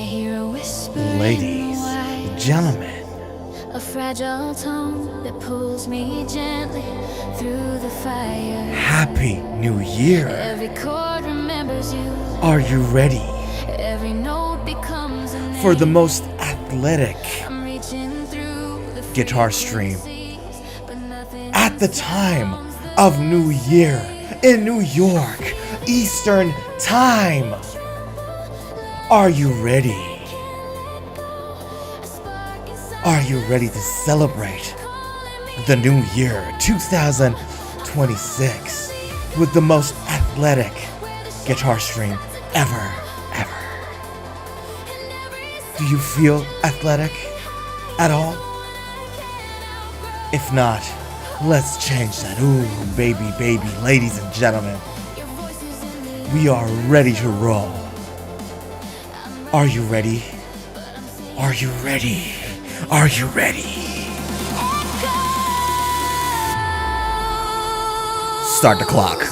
Ladies, gentlemen, a fragile tone that pulls me gently through the fire. Happy New Year! Every chord remembers you. Are you ready Every note becomes a name. for the most athletic I'm reaching through the guitar stream frequencies, but nothing at the time of New Year in New York, Eastern Time? Are you ready? Are you ready to celebrate the new year 2026 with the most athletic guitar stream ever? Do you feel athletic at all? If not, let's change that. Ooh, baby, ladies and gentlemen, we are ready to roll. Are you ready? Are you ready? Are you ready? Start the clock.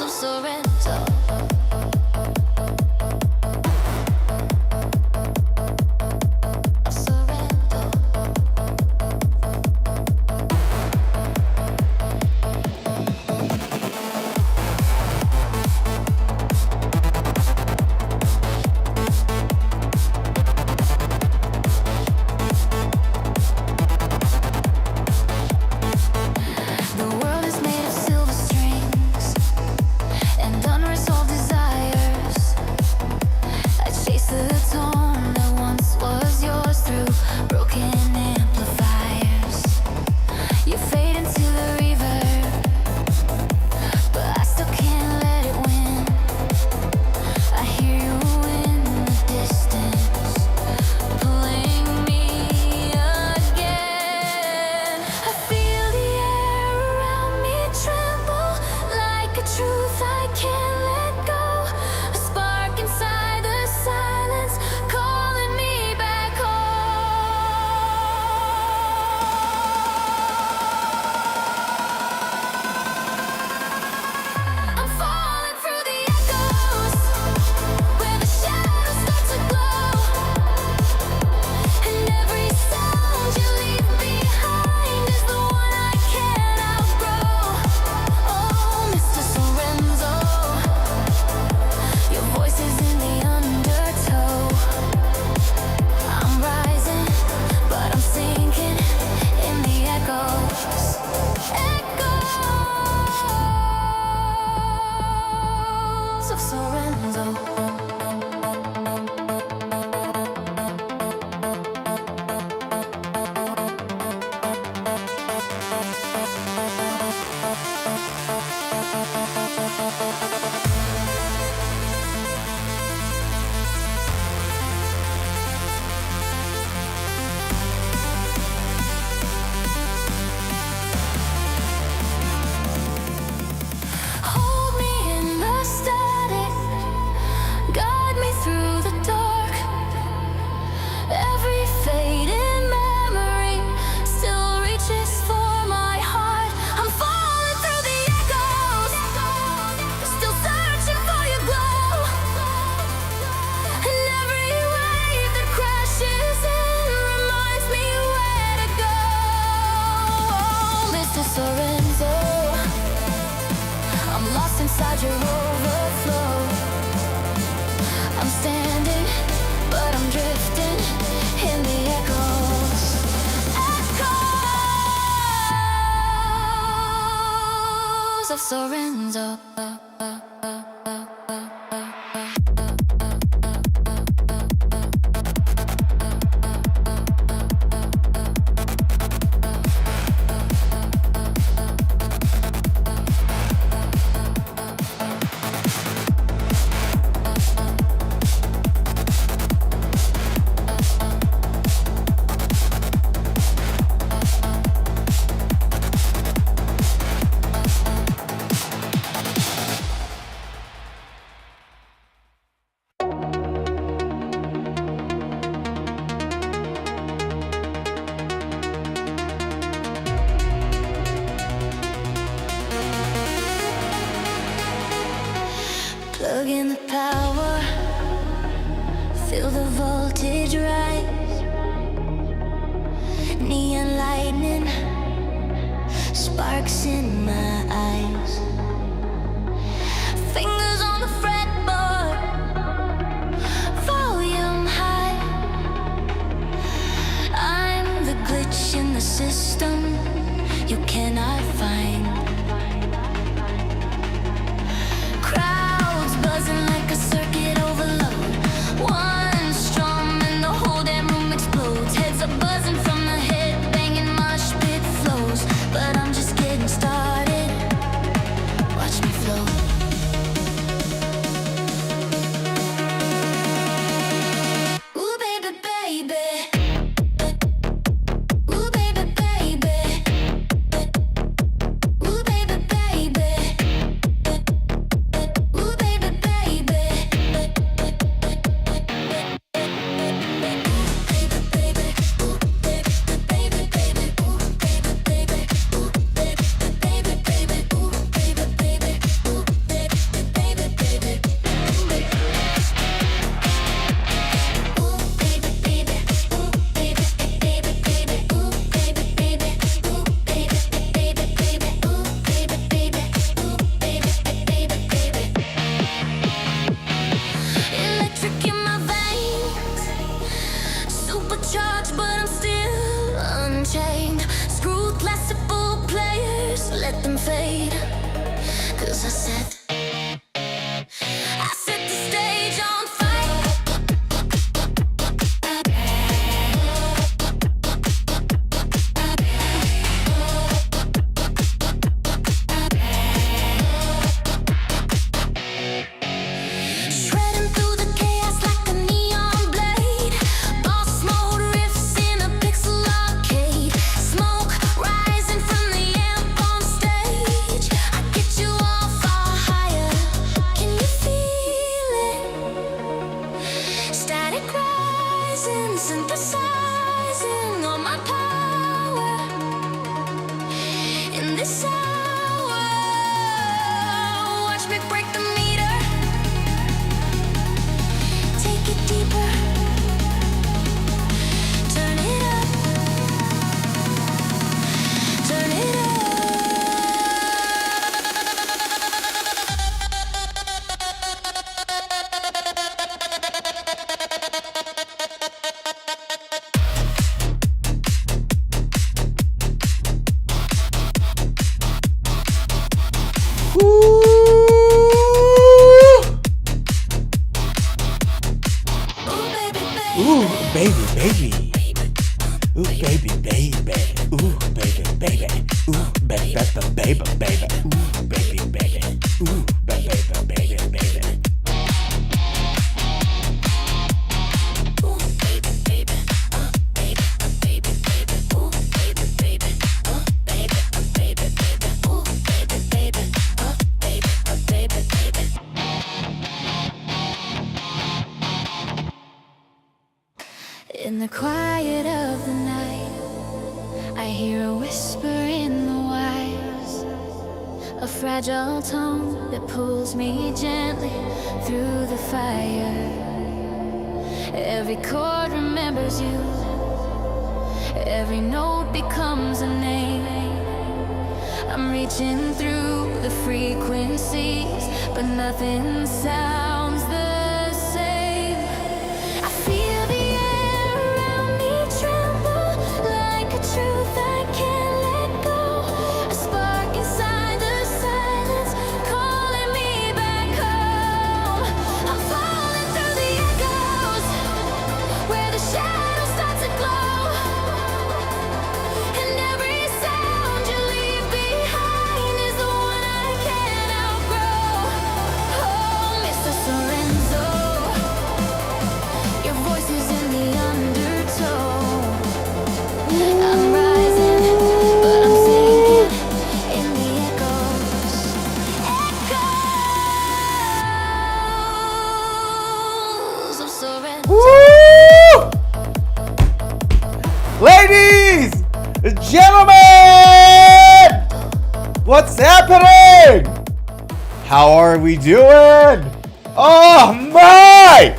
Sorenzo, I'm lost inside your overflow. I'm standing, but I'm drifting in the echoes. Echoes of Sorenzo. voltage rise. Neon lightning, sparks in my eyes. Fingers on the fretboard, volume high. I'm the glitch in the system you cannot find. Crowds buzzing like a circuit overload. One strum and the whole damn room explodes. Heads are buzzing from the head, banging mosh pit flows. But I'm just getting started. Watch me flow. Ooh baby, baby. Ooh baby, baby. Ooh baby, baby. Ooh baby, baby. Electric in my veins, supercharged, but I'm still unchained. Screw classical players, let them fade. 'Cause I set the stage on fire. Shredding through the chaos like a neon blade. Boss mode riffs in a pixel arcade. Smoke rising from the amp on stage. I get you all far higher. Can you feel it? Static rising, synthesizing all my power. In this hour, watch me break the meter. Take it deeper. Turn it up. Turn it up. Ooh baby, baby. Ooh, baby, baby. Ooh, baby, baby. Ooh, baby, baby, baby, baby. Ooh, baby, baby. Ooh, baby, baby, baby. In the quiet of the night, I hear a whisper in the wires, a fragile tone that pulls me gently through the fire. Every chord remembers you, every note becomes a name. I'm reaching through the frequencies, but nothing sounds the same. I feel the air around me tremble like a truth I can't let go. A spark inside the silence calling me back home. I'm falling through the echoes where the shadows start to glow. And every sound you leave behind is the one I can't outgrow. Oh, Mr. Sorenzo, your voice is in the undertone. I'm rising, but I'm sinking in the echoes. Echoes of Sorenzo. Woo! Ladies, gentlemen, what's happening? How are we doing? Oh my!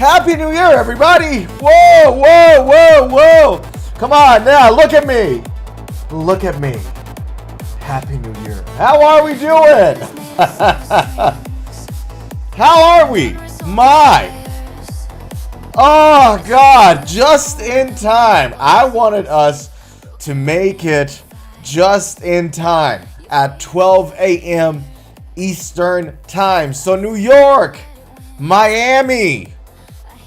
Happy New Year, everybody! Whoa, whoa, whoa, whoa! Come on now, look at me! Look at me. Happy New Year. How are we doing? How are we? My. Oh, God, just in time. I wanted us to make it just in time at 12 a.m. Eastern Time. So, New York, Miami,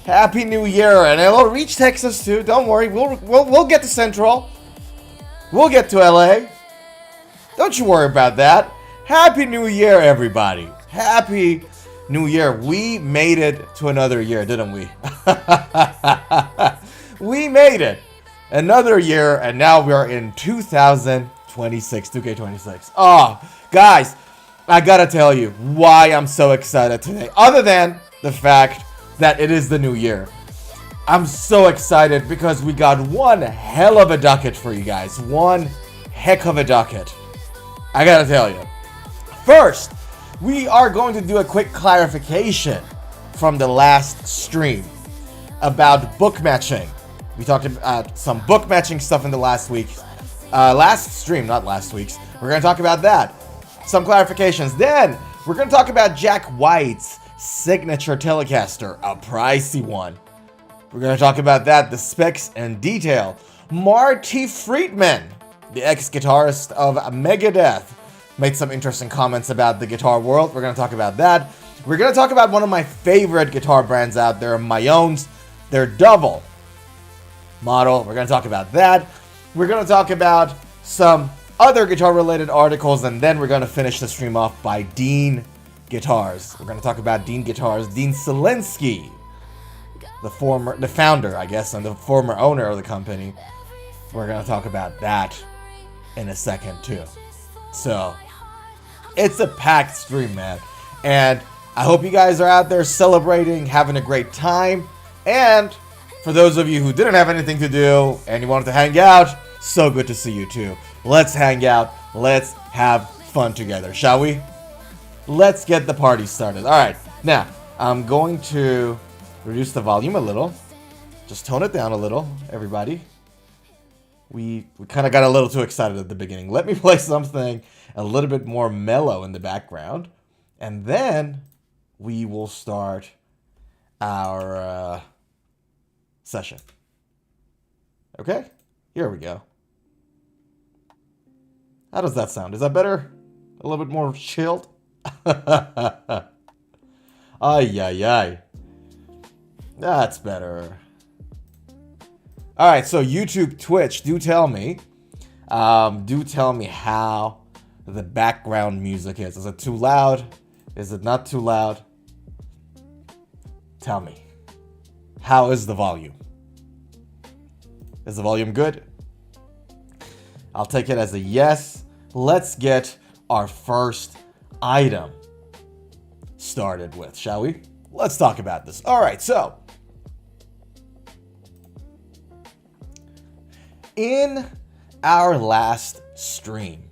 Happy New Year. And it'll reach Texas, too. Don't worry. We'll get to Central. We'll get to LA. Don't you worry about that. Happy New Year, everybody. Happy New Year. We made it to another year, didn't we? We made it. Another year, and now we are in 2026, 2K26. Oh, guys, I gotta tell you why I'm so excited today. Other than the fact that it is the new year. I'm so excited because we got one hell of a docket for you guys. One heck of a docket. I gotta tell you. First, we are going to do a quick clarification from the last stream about book matching. We talked about some book matching stuff in the last stream, not last week's. We're going to talk about that. Some clarifications. Then, we're going to talk about Jack White's signature Telecaster, a pricey one. We're going to talk about that, the specs and detail. Marty Friedman, the ex-guitarist of Megadeth, made some interesting comments about the guitar world. We're going to talk about that. We're going to talk about one of my favorite guitar brands out there, Mayones, their Duvell model. We're going to talk about that. We're going to talk about some other guitar-related articles, and then we're going to finish the stream off by Dean Guitars. We're going to talk about Dean Guitars, Dean Zielinski, the founder, I guess, and the former owner of the company. We're going to talk about that in a second, too. So, it's a packed stream, man. And I hope you guys are out there celebrating, having a great time. And for those of you who didn't have anything to do and you wanted to hang out, so good to see you, too. Let's hang out. Let's have fun together, shall we? Let's get the party started. All right. Now, I'm going to reduce the volume a little. Just tone it down a little, everybody. We kind of got a little too excited at the beginning. Let me play something a little bit more mellow in the background. And then we will start our session. Okay? Here we go. How does that sound? Is that better? A little bit more chilled? Ay, ay, ay. That's better. Alright, so YouTube, Twitch, do tell me. Do tell me how the background music is. Is it too loud? Is it not too loud? Tell me. How is the volume? Is the volume good? I'll take it as a yes. Let's get our first item started with, shall we? Let's talk about this. All right, so in our last stream,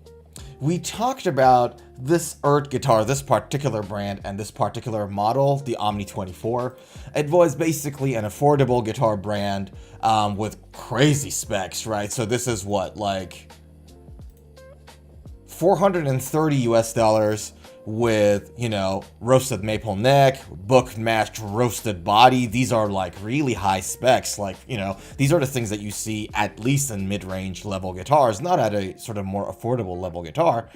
we talked about this guitar, this particular brand, and this particular model, the Omni 24. It was basically an affordable guitar brand with crazy specs, right? So this is what, like $430 US with, you know, roasted maple neck, book matched roasted body. These are like really high specs. Like, you know, these are the things that you see at least in mid-range level guitars, not at a sort of more affordable level guitar.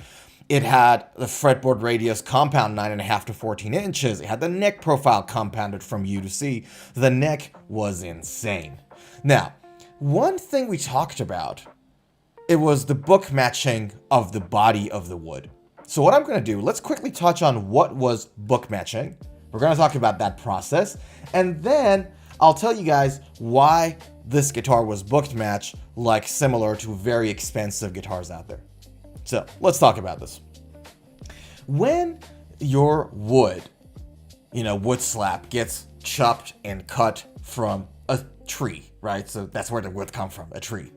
It had the fretboard radius compound 9.5 to 14 inches. It had the neck profile compounded from U to C. The neck was insane. Now, one thing we talked about, it was the book matching of the body of the wood. So what I'm going to do, let's quickly touch on what was book matching. We're going to talk about that process. And then I'll tell you guys why this guitar was booked match, like similar to very expensive guitars out there. So let's talk about this. When your wood, wood slab gets chopped and cut from a tree, right? So that's where the wood comes from, a tree,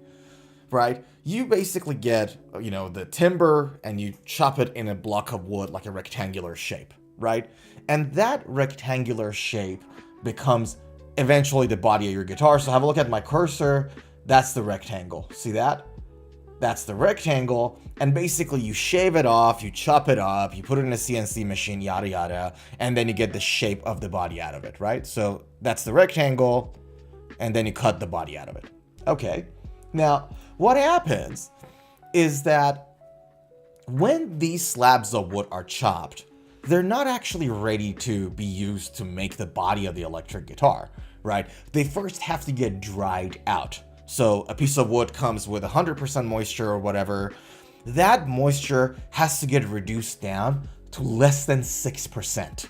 right? You basically get, the timber and you chop it in a block of wood, like a rectangular shape, right? And that rectangular shape becomes eventually the body of your guitar. So have a look at my cursor. That's the rectangle. See that? That's the rectangle. And basically you shave it off, you chop it up, you put it in a CNC machine, yada yada, and then you get the shape of the body out of it, right? So that's the rectangle, and then you cut the body out of it. Okay. Now, what happens is that when these slabs of wood are chopped, they're not actually ready to be used to make the body of the electric guitar, right? They first have to get dried out. So a piece of wood comes with 100% moisture or whatever. That moisture has to get reduced down to less than 6%,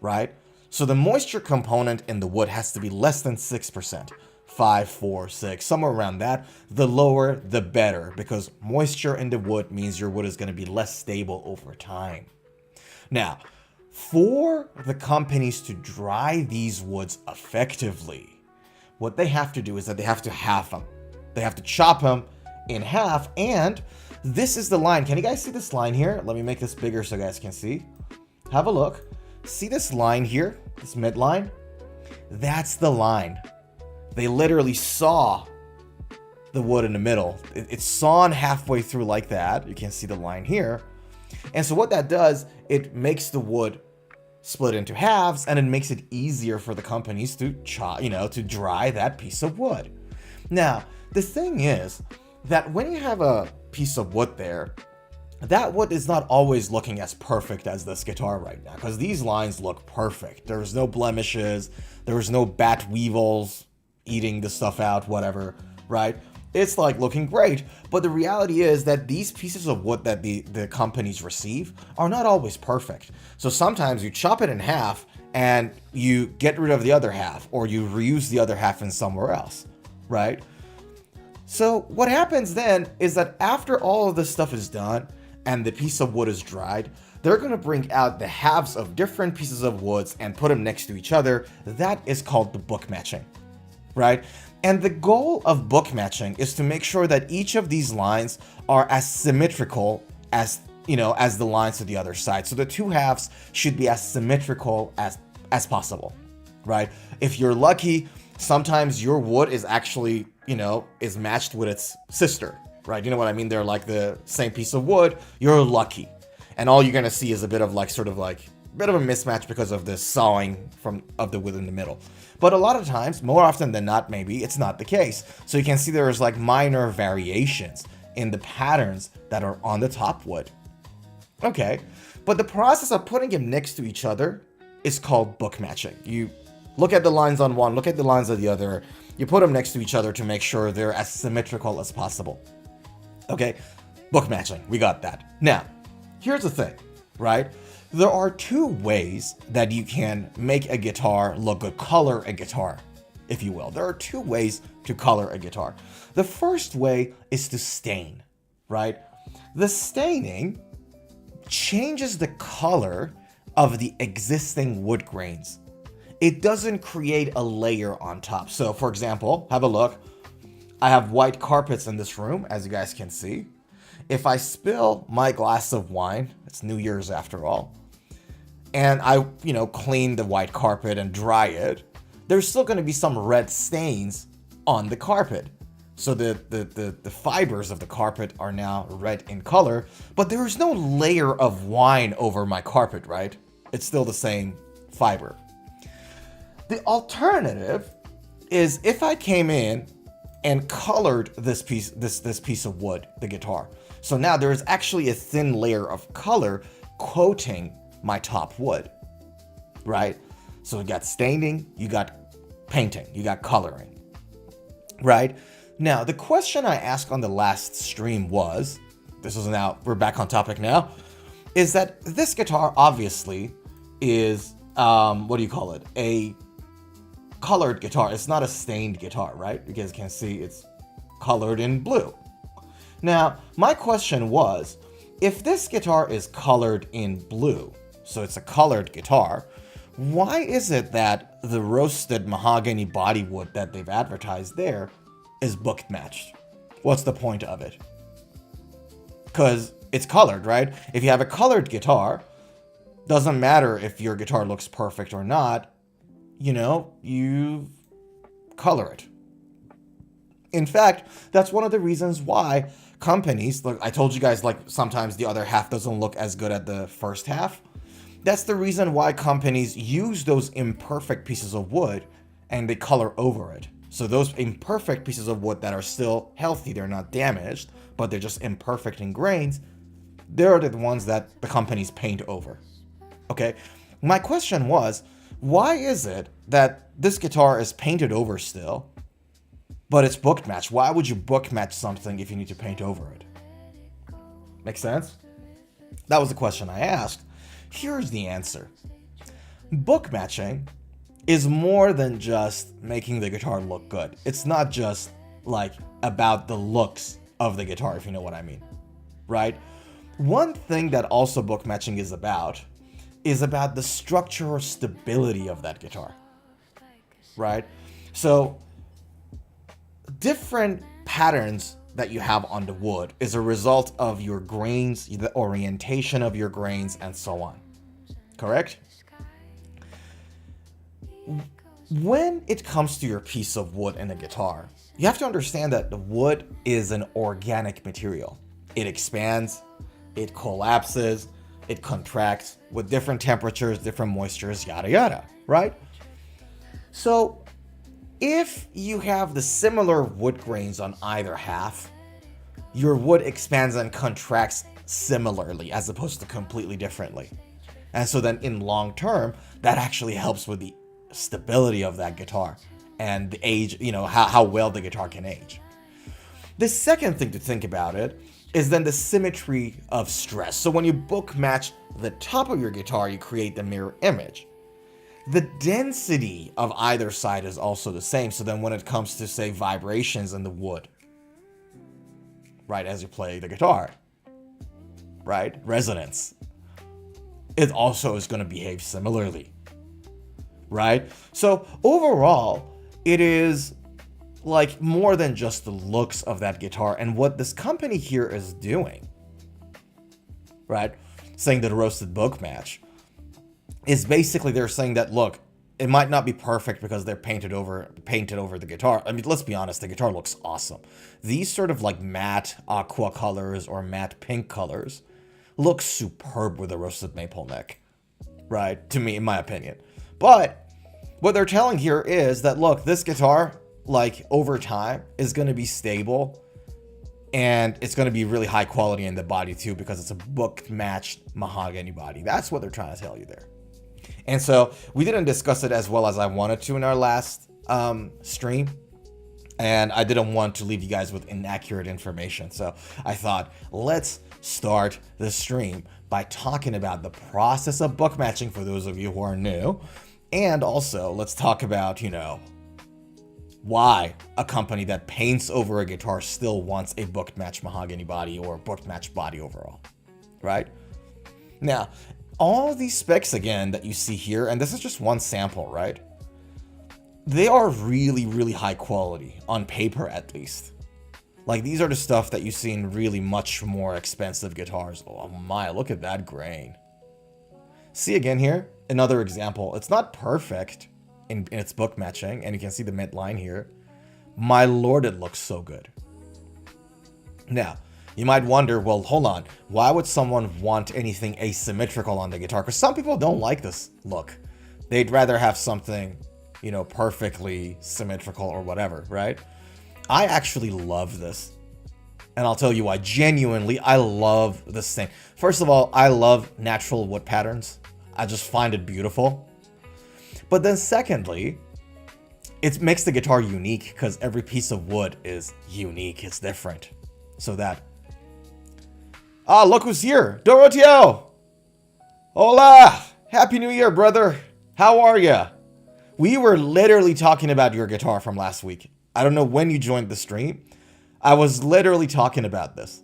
right? So the moisture component in the wood has to be less than 6%. 5, 4, 6, somewhere around that. The lower, the better, because moisture in the wood means your wood is going to be less stable over time. Now, for the companies to dry these woods effectively, what they have to do is that they have to halve them. They have to chop them in half, and this is the line. Can you guys see this line here? Let me make this bigger so you guys can see. Have a look. See this line here? This midline? That's the line. They literally saw the wood in the middle. It's sawn halfway through like that. You can see the line here. And so what that does, it makes the wood split into halves, and it makes it easier for the companies to to dry that piece of wood. Now, the thing is that when you have a piece of wood there, that wood is not always looking as perfect as this guitar right now, because these lines look perfect. There's no blemishes, there's no bat weevils eating the stuff out, whatever, right? It's like looking great, but the reality is that these pieces of wood that the companies receive are not always perfect. So sometimes you chop it in half and you get rid of the other half, or you reuse the other half in somewhere else, right? So what happens then is that after all of this stuff is done and the piece of wood is dried, they're going to bring out the halves of different pieces of woods and put them next to each other. That is called the book matching, right? And the goal of book matching is to make sure that each of these lines are as symmetrical as, as the lines to the other side. So the two halves should be as symmetrical as possible, right? If you're lucky, sometimes your wood is actually, is matched with its sister, right? You know what I mean? They're like the same piece of wood. You're lucky. And all you're going to see is a bit of bit of a mismatch because of the sawing of the wood in the middle. But a lot of times, more often than not, maybe it's not the case. So you can see there's like minor variations in the patterns that are on the top wood. Okay, but the process of putting them next to each other is called book matching. You look at the lines on one, look at the lines of the other, you put them next to each other to make sure they're as symmetrical as possible. Okay, book matching, we got that. Now, here's the thing, right? There are two ways that you can make a guitar look good, color a guitar, if you will. There are two ways to color a guitar. The first way is to stain, right? The staining changes the color of the existing wood grains. It doesn't create a layer on top. So for example, have a look. I have white carpets in this room, as you guys can see. If I spill my glass of wine, it's New Year's after all, and I, clean the white carpet and dry it, there's still going to be some red stains on the carpet. So the fibers of the carpet are now red in color, but there is no layer of wine over my carpet, right? It's still the same fiber. The alternative is if I came in and colored this piece of wood, the guitar. So now there is actually a thin layer of color coating my top wood, right? So you got staining, you got painting, you got coloring, right? Now, the question I asked on the last stream was, we're back on topic now, is that this guitar obviously is, a colored guitar. It's not a stained guitar, right? You guys can see it's colored in blue. Now, my question was, if this guitar is colored in blue, so it's a colored guitar, why is it that the roasted mahogany bodywood that they've advertised there is book matched? What's the point of it? Because it's colored, right? If you have a colored guitar, doesn't matter if your guitar looks perfect or not, you color it. In fact, that's one of the reasons why companies, like I told you guys, like sometimes the other half doesn't look as good at the first half. That's the reason why companies use those imperfect pieces of wood and they color over it. So those imperfect pieces of wood that are still healthy, they're not damaged, but they're just imperfect in grains, they're the ones that the companies paint over. Okay, my question was, why is it that this guitar is painted over still, but it's book matched? Why would you book match something if you need to paint over it? Make sense? That was the question I asked. Here's the answer. Book matching is more than just making the guitar look good. It's not just like about the looks of the guitar, if you know what I mean, right? One thing that also book matching is about the structure or stability of that guitar, right? So different patterns that you have on the wood is a result of your grains, the orientation of your grains, and so on. Correct? When it comes to your piece of wood in a guitar, you have to understand that the wood is an organic material. It expands, it collapses, it contracts with different temperatures, different moistures, yada yada, right? So if you have the similar wood grains on either half, your wood expands and contracts similarly as opposed to completely differently. And so then in long term, that actually helps with the stability of that guitar and the age, how well the guitar can age. The second thing to think about it is then the symmetry of stress. So when you book match the top of your guitar, you create the mirror image. The density of either side is also the same. So then when it comes to, say, vibrations in the wood, right, as you play the guitar, right, resonance, it also is going to behave similarly, right? So overall, it is like more than just the looks of that guitar. And what this company here is doing, right, saying that a roasted book match, is basically they're saying that, look, it might not be perfect because they're painted over the guitar. I mean, let's be honest, the guitar looks awesome. These sort of like matte aqua colors or matte pink colors look superb with a roasted maple neck, right? To me, in my opinion. But what they're telling here is that, look, this guitar, like over time, is going to be stable and it's going to be really high quality in the body too because it's a book matched mahogany body. That's what they're trying to tell you there. And so we didn't discuss it as well as I wanted to in our last stream. And I didn't want to leave you guys with inaccurate information. So I thought, let's start the stream by talking about the process of book matching for those of you who are new. And also, let's talk about, why a company that paints over a guitar still wants a book match mahogany body or book match body overall, right? Now, all these specs again that you see here, and this is just one sample, right? They are really, really high quality, on paper at least. Like, these are the stuff that you see in really much more expensive guitars. Oh my, look at that grain. See again here, another example. It's not perfect in its book matching, and you can see the mid line here. My lord, it looks so good. Now, you might wonder, well, hold on, why would someone want anything asymmetrical on the guitar? Because some people don't like this look. They'd rather have something, perfectly symmetrical or whatever, right? I actually love this. And I'll tell you why. Genuinely, I love this thing. First of all, I love natural wood patterns. I just find it beautiful. But then secondly, it makes the guitar unique because every piece of wood is unique. It's different. So that... Ah, look who's here. Doroteo! Hola! Happy New Year, brother. How are ya? We were literally talking about your guitar from last week. I don't know when you joined the stream. I was literally talking about this.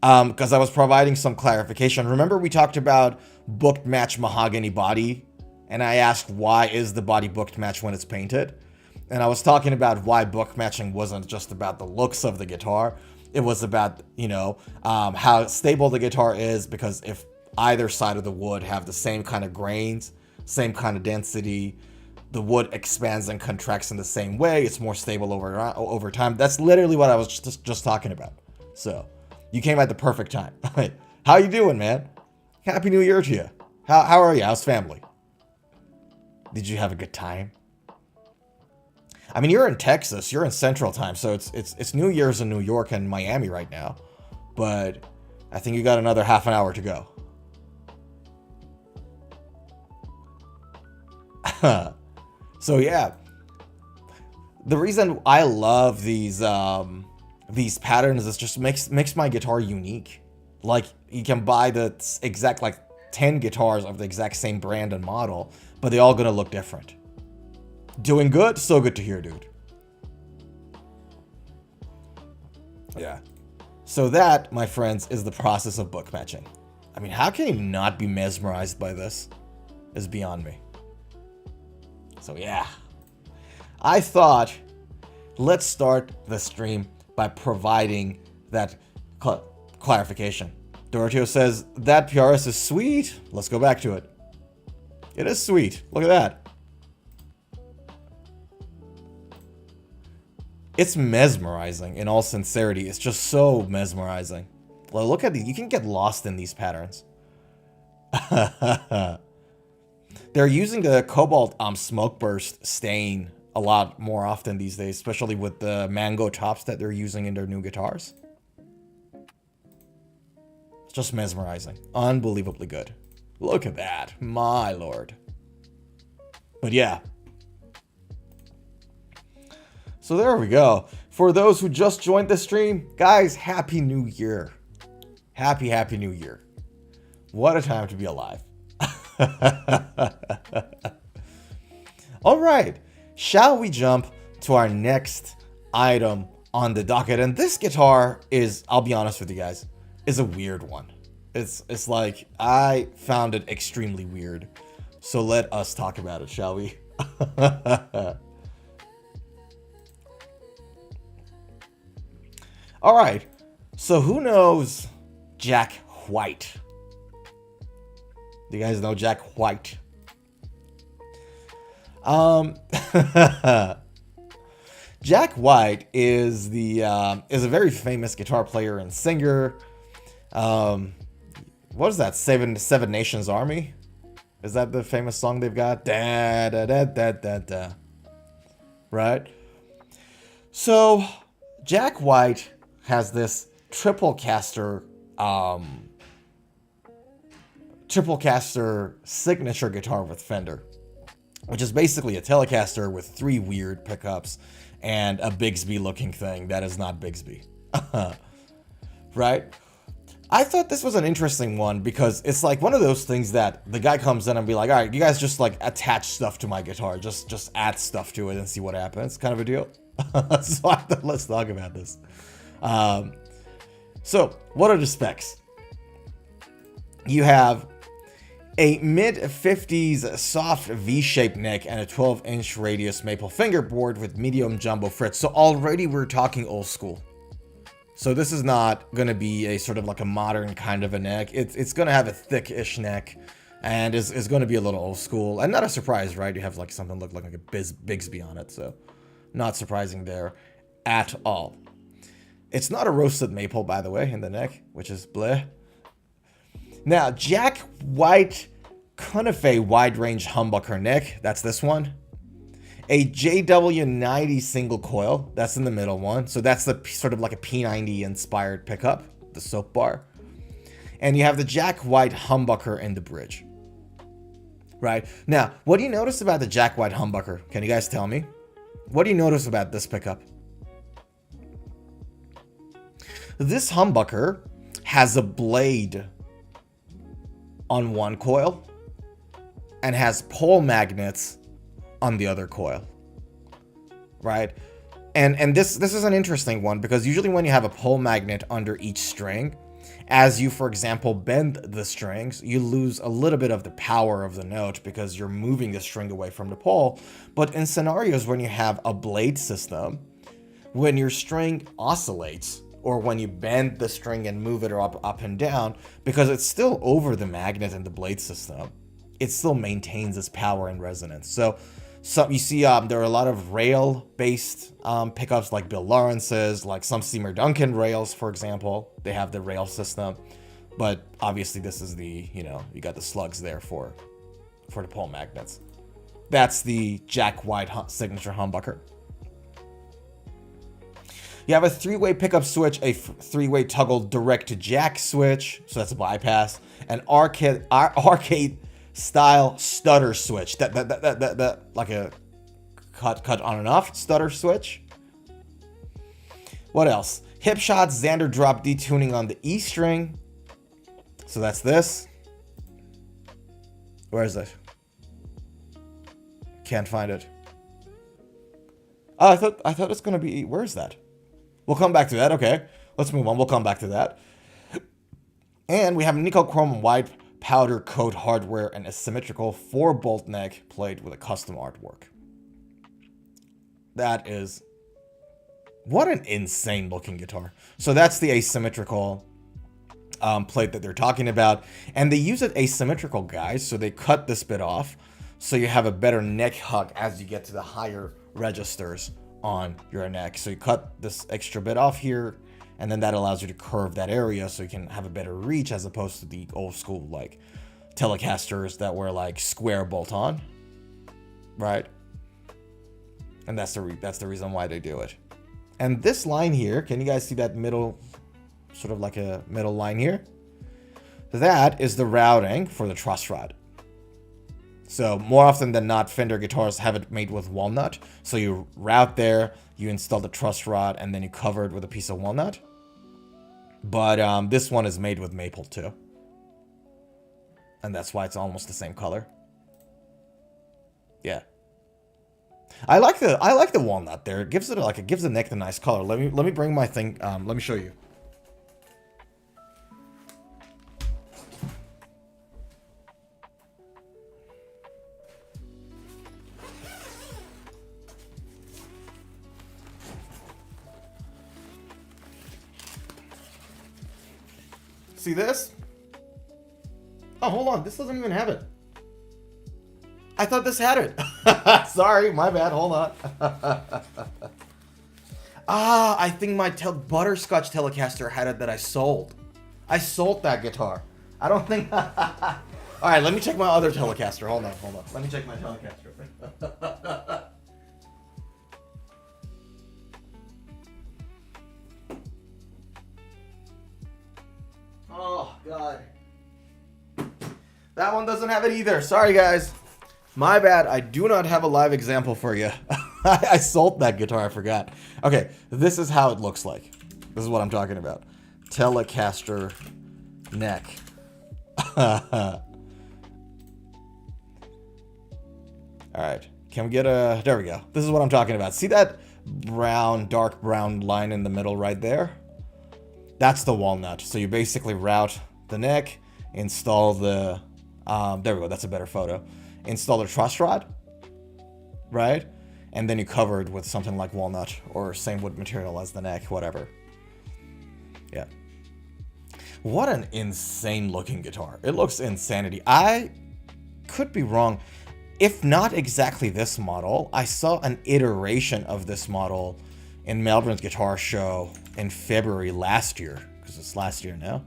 Because I was providing some clarification. Remember we talked about booked match mahogany body? And I asked why is the body booked match when it's painted? And I was talking about why book matching wasn't just about the looks of the guitar. It was about, how stable the guitar is, because if either side of the wood have the same kind of grains, same kind of density, the wood expands and contracts in the same way. It's more stable over time. That's literally what I was just talking about. So, you came at the perfect time. How you doing, man? Happy New Year to you. How are you? How's family? Did you have a good time? I mean, you're in Texas. You're in Central Time, so it's New Year's in New York and Miami right now. But I think you got another half an hour to go. So yeah, the reason I love these patterns is just makes my guitar unique. Like, you can buy the exact, like, 10 guitars of the exact same brand and model, but they all gonna look different. Doing good? So good to hear, dude. Yeah. So that, my friends, is the process of book matching. I mean, how can you not be mesmerized by this? Is beyond me. So yeah, I thought, let's start the stream by providing that clarification. Doroteo says, that PRS is sweet. Let's go back to it. It is sweet. Look at that. It's mesmerizing, in all sincerity. It's just so mesmerizing. Well, look at these. You can get lost in these patterns. They're using the Cobalt Smoke Burst stain a lot more often these days, especially with the mango tops that they're using in their new guitars. It's just mesmerizing. Unbelievably good. Look at that. My lord. But yeah. So there we go. For those who just joined the stream, guys, Happy New Year. Happy New Year. What a time to be alive. All right, shall we jump to our next item on the docket? And this guitar is, I'll be honest with you guys, is a weird one. It's like, I found it extremely weird. So let us talk about it, shall we? All right, so who knows Jack White? Do you guys know Jack White? Jack White is a very famous guitar player and singer. What is that? Seven Nations Army? Is that the famous song they've got? Da da da da da da. Right. So Jack White has this Triplecaster signature guitar with Fender, which is basically a Telecaster with 3 weird pickups and a Bigsby looking thing that is not Bigsby. Right? I thought this was an interesting one because it's like one of those things that the guy comes in and be like, all right, you guys just like attach stuff to my guitar, just add stuff to it and see what happens, kind of a deal. So I thought, let's talk about this. So what are the specs? You have a mid-50s soft V-shaped neck and a 12-inch radius maple fingerboard with medium jumbo frets. So already we're talking old school. So this is not going to be a sort of like a modern kind of a neck. It's going to have a thick-ish neck and is going to be a little old school. And not a surprise, right? You have like something look like a Bigsby on it. So not surprising there at all. It's not a roasted maple, by the way, in the neck, which is bleh. Now, Jack White Conife wide range humbucker neck. That's this one. A JW90 single coil. That's in the middle one. So that's the sort of like a P90 inspired pickup, the soap bar. And you have the Jack White humbucker in the bridge. Right. Now, what do you notice about the Jack White humbucker? Can you guys tell me? What do you notice about this pickup? This humbucker has a blade on one coil and has pole magnets on the other coil, right? And this is an interesting one because usually when you have a pole magnet under each string, as you, for example, bend the strings, you lose a little bit of the power of the note because you're moving the string away from the pole. But in scenarios when you have a blade system, when your string oscillates, or when you bend the string and move it up and down, because it's still over the magnet in the blade system, it still maintains its power and resonance. So Some you see there are a lot of rail-based pickups like Bill Lawrence's, like some Seymour Duncan rails, for example. They have the rail system, but obviously this is the, you know, you got the slugs there for the pole magnets. That's the Jack White signature humbucker. You have a 3-way pickup switch, a 3-way toggle direct to jack switch, so that's a bypass, an arcade style stutter switch, that like a cut on and off stutter switch. What else? Hip shots, Xander drop detuning on the E string. So that's this. Where is it? Can't find it. Oh, I thought it's gonna be. Where is that? We'll come back to that. Okay, let's move on. We'll come back to that. And we have nickel chrome white powder coat hardware and a symmetrical 4-bolt neck plate with a custom artwork. That is, what an insane looking guitar. So that's the asymmetrical plate that they're talking about, and they use it asymmetrical, guys. So they cut this bit off, so you have a better neck hug as you get to the higher registers on your neck. So you cut this extra bit off here, and then that allows you to curve that area so you can have a better reach, as opposed to the old school like Telecasters that were like square bolt on, right? And that's the reason why they do it. And this line here, can you guys see that middle, sort of like a middle line here? That is the routing for the truss rod. So more often than not, Fender guitars have it made with walnut. So you route there, you install the truss rod, and then you cover it with a piece of walnut. But this one is made with maple too. And that's why it's almost the same color. Yeah. I like the walnut there. It gives the neck a nice color. Let me bring my thing. Let me show you. See this? Oh, hold on. This doesn't even have it. I thought this had it. Sorry, my bad. Hold on. I think my Butterscotch Telecaster had it that I sold. I sold that guitar. I don't think... All right, let me check my other Telecaster. Hold on. Let me check my Telecaster. Oh, God. That one doesn't have it either. Sorry, guys. My bad. I do not have a live example for you. I sold that guitar. I forgot. Okay, this is how it looks like. This is what I'm talking about. Telecaster neck. All right. Can we get a... There we go. This is what I'm talking about. See that brown, dark brown line in the middle right there? That's the walnut. So you basically route the neck, install the... there we go. That's a better photo. Install the truss rod, right? And then you cover it with something like walnut or same wood material as the neck, whatever. Yeah. What an insane looking guitar. It looks insanity. I could be wrong. If not exactly this model, I saw an iteration of this model in Melbourne's Guitar Show in February last year, because it's last year now.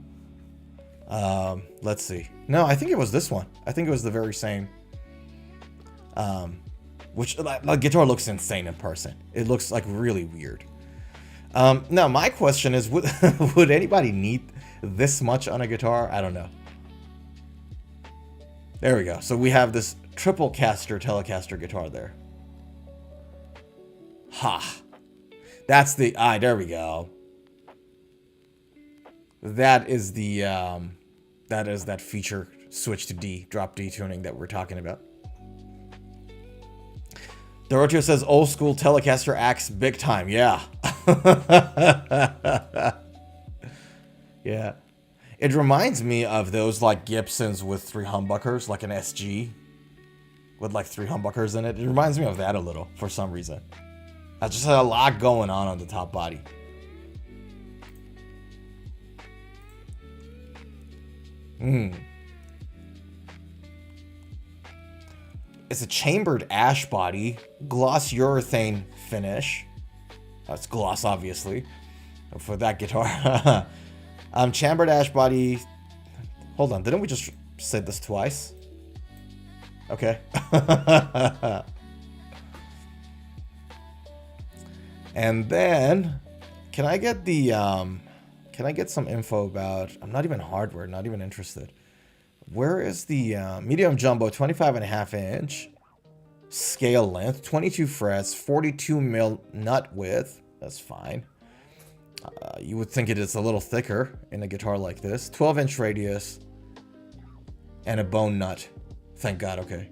Let's see. No, I think it was this one. I think it was the very same. Which the guitar looks insane in person. It looks like really weird. Now my question is, would anybody need this much on a guitar? I don't know. There we go. So we have this Triplecaster Telecaster guitar there. Ha. That's the there we go. That is the that feature switch to D, drop D tuning that we're talking about. Doroteo says old school Telecaster acts big time. Yeah. Yeah. It reminds me of those like Gibsons with 3 humbuckers, like an SG with like 3 humbuckers in it. It reminds me of that a little for some reason. I just had a lot going on the top body. It's a chambered ash body, gloss urethane finish. That's gloss, obviously, for that guitar. Chambered ash body. Hold on, didn't we just say this twice? Okay. And then, can I get the, can I get some info about, I'm not even hardware, not even interested. Where is the medium jumbo 25.5 inch scale length, 22 frets, 42 mil nut width? That's fine. You would think it is a little thicker in a guitar like this. 12-inch radius and a bone nut. Thank God. Okay.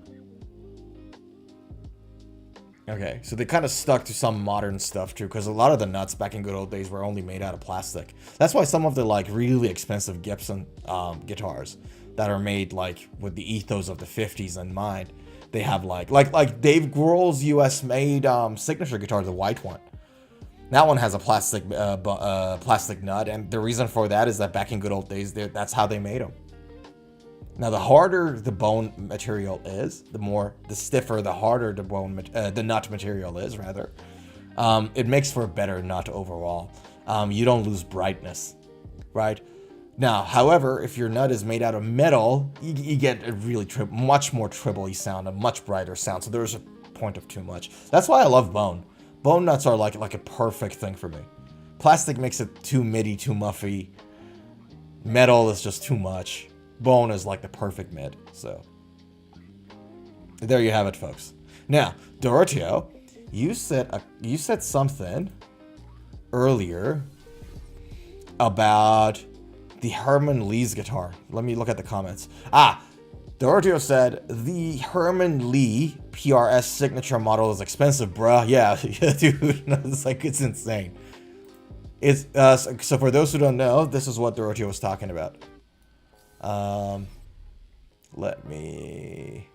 Okay, so they kind of stuck to some modern stuff too, because a lot of the nuts back in good old days were only made out of plastic. That's why some of the like really expensive Gibson guitars that are made like with the ethos of the 50s in mind, they have like Dave Grohl's US made signature guitar, the white one. That one has a plastic plastic nut, and the reason for that is that back in good old days, that's how they made them. Now, the harder the bone material is, the stiffer, the harder the nut material is, rather. It makes for a better nut overall. You don't lose brightness, right? Now, however, if your nut is made out of metal, you get a really much more trebly sound, a much brighter sound. So there's a point of too much. That's why I love bone. Bone nuts are like a perfect thing for me. Plastic makes it too midi, too muffy. Metal is just too much. Bone is like the perfect mid. So there you have it, folks. Now, Doroteo, you said something earlier about the Herman Lee's guitar. Let me look at the comments. Doroteo said the Herman Lee PRS signature model is expensive, bruh. Yeah, dude, it's insane. It's so for those who don't know, this is what Doroteo was talking about. Let me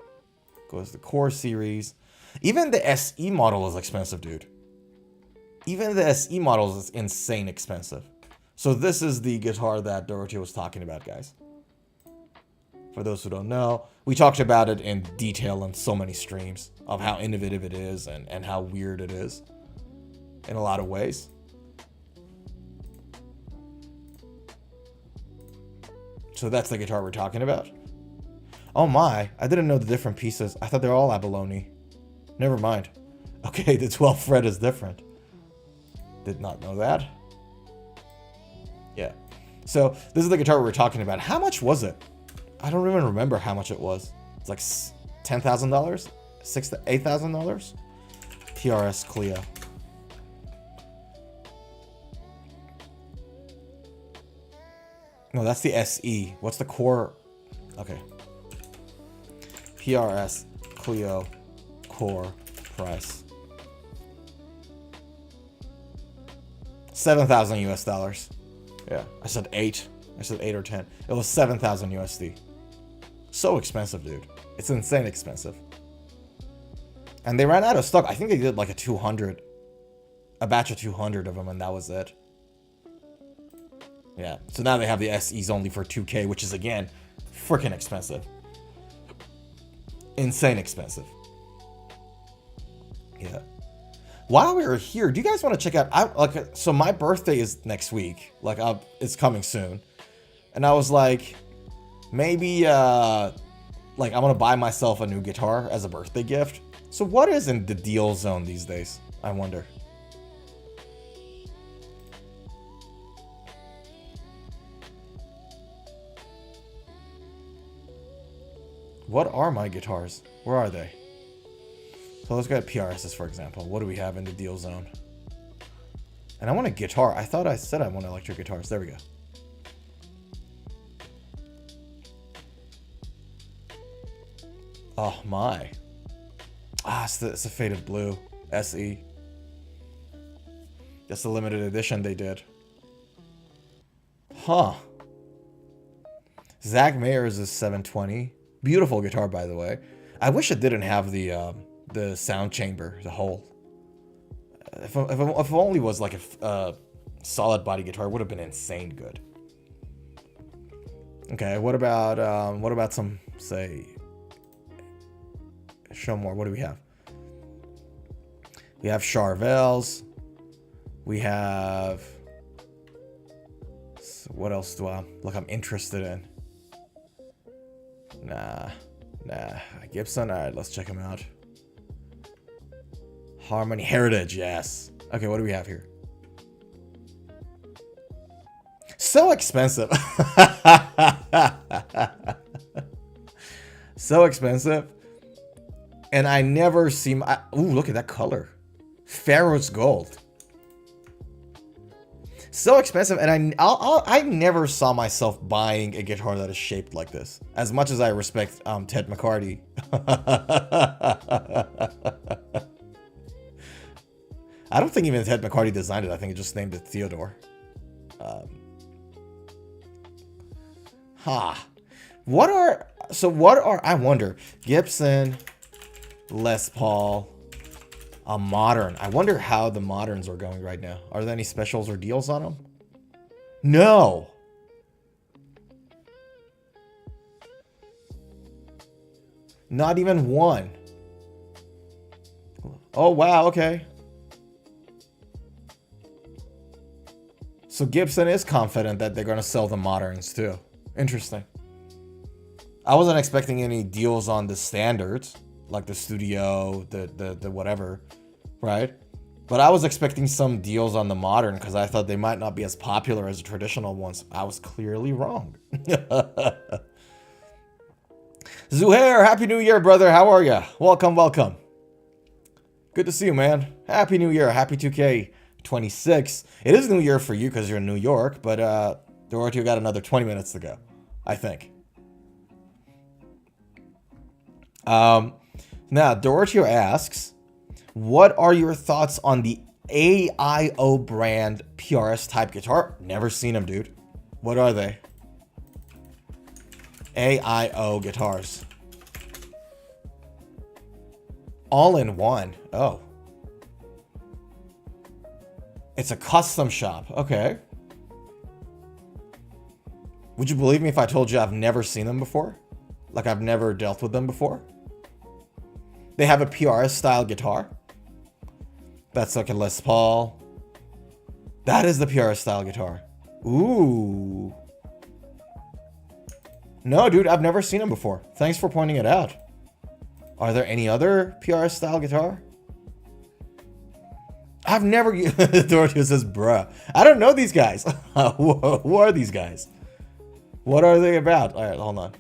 go to the Core series. Even the SE model is expensive, dude. Even the SE model is insane expensive. So this is the guitar that Doroteo was talking about, guys. For those who don't know, we talked about it in detail on so many streams of how innovative it is and how weird it is in a lot of ways. So that's the guitar we're talking about. Oh my, I didn't know the different pieces. I thought they're all abalone. Never mind. Okay, the 12th fret is different. Did not know that. Yeah. So this is the guitar we're talking about. How much was it? I don't even remember how much it was. It's like $10,000? $6,000 to $8,000? PRS Clio. No, that's the SE. What's the Core? Okay. PRS Clio Core price. 7,000 US dollars. Yeah, I said 8. I said 8 or 10. It was 7,000 USD. So expensive, dude. It's insane expensive. And they ran out of stock. I think they did like a batch of 200 of them, and that was it. Yeah, so now they have the SEs only for 2K, which is, again, freaking expensive. Insane expensive. Yeah. While we were here, do you guys want to check out... so my birthday is next week. It's coming soon. And I was like, maybe, I want to buy myself a new guitar as a birthday gift. So what is in the deal zone these days? I wonder. What are my guitars? Where are they? So let's go at PRSs, for example. What do we have in the deal zone? And I want a guitar. I thought I said I want electric guitars. There we go. Oh my. It's a faded blue. SE. That's the limited edition they did. Huh. Zach Mayer's is 720. Beautiful guitar, by the way. I wish it didn't have the sound chamber, the hole. If it only was like a solid body guitar, it would have been insane good. Okay, what about some, say, show more. What do we have? We have Charvels. We have... What else do I'm interested in? Nah. Gibson, alright, let's check him out. Harmony Heritage, yes. Okay, what do we have here? So expensive. So expensive. And I never see my... Ooh, look at that color. Pharaoh's Gold. So expensive, and I never saw myself buying a guitar that is shaped like this. As much as I respect Ted McCarty. I don't think even Ted McCarty designed it. I think he just named it Theodore. What are I wonder, Gibson, Les Paul, a modern. I wonder how the moderns are going right now. Are there any specials or deals on them? No. Not even one. Oh, wow. Okay. So Gibson is confident that they're going to sell the moderns too. Interesting. I wasn't expecting any deals on the standards, like the studio, the whatever, right? But I was expecting some deals on the modern because I thought they might not be as popular as the traditional ones. I was clearly wrong. Zuhair, Happy New Year, brother. How are ya? Welcome, welcome. Good to see you, man. Happy New Year. Happy 2K26. It is New Year for you because you're in New York, but Dorothy got another 20 minutes to go, I think. Now, Dorothy asks, what are your thoughts on the AIO brand PRS type guitar? Never seen them, dude. What are they? AIO guitars. All in one. Oh. It's a custom shop. Okay. Would you believe me if I told you I've never seen them before? Like I've never dealt with them before? They have a PRS style guitar. That's like a Les Paul. That is the PRS style guitar. Ooh. No, dude, I've never seen them before. Thanks for pointing it out. Are there any other PRS style guitar? I've never... Dorothy says, bruh. I don't know these guys. Who are these guys? What are they about? All right, hold on.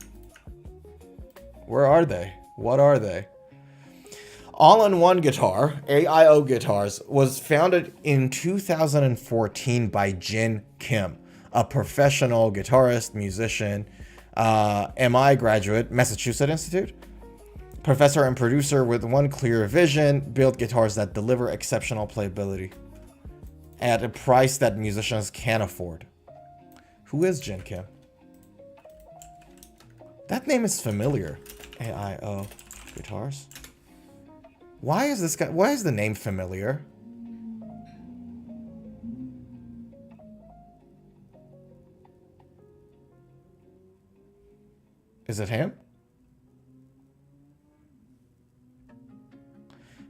Where are they? What are they? All-in-One Guitar, AIO Guitars, was founded in 2014 by Jin Kim, a professional guitarist, musician, MI graduate, Massachusetts Institute, professor and producer with one clear vision, build guitars that deliver exceptional playability at a price that musicians can't afford. Who is Jin Kim? That name is familiar. AIO Guitars. Why is this guy? Why is the name familiar? Is it him?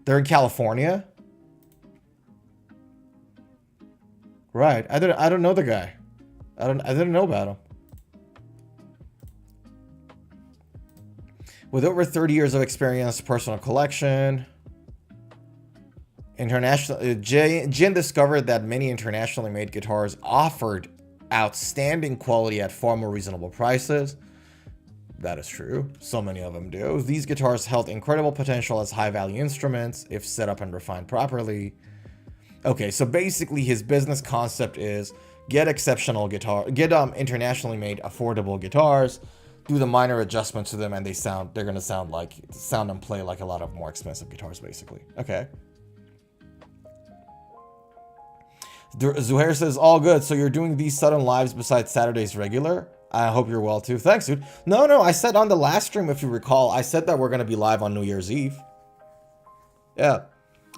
They're in California? Right. I don't know the guy. I didn't know about him. With over 30 years of experience, personal collection, Jin discovered that many internationally made guitars offered outstanding quality at far more reasonable prices. That is true. So many of them do. These guitars held incredible potential as high-value instruments if set up and refined properly. Okay, so basically his business concept is get exceptional guitar, get internationally made affordable guitars, do the minor adjustments to them, and they're gonna sound and play like a lot of more expensive guitars, basically. Okay. Zuhair says, all good. So you're doing these sudden lives besides Saturday's regular? I hope you're well too. Thanks, dude. No, I said on the last stream, if you recall, I said that we're gonna be live on New Year's Eve. Yeah.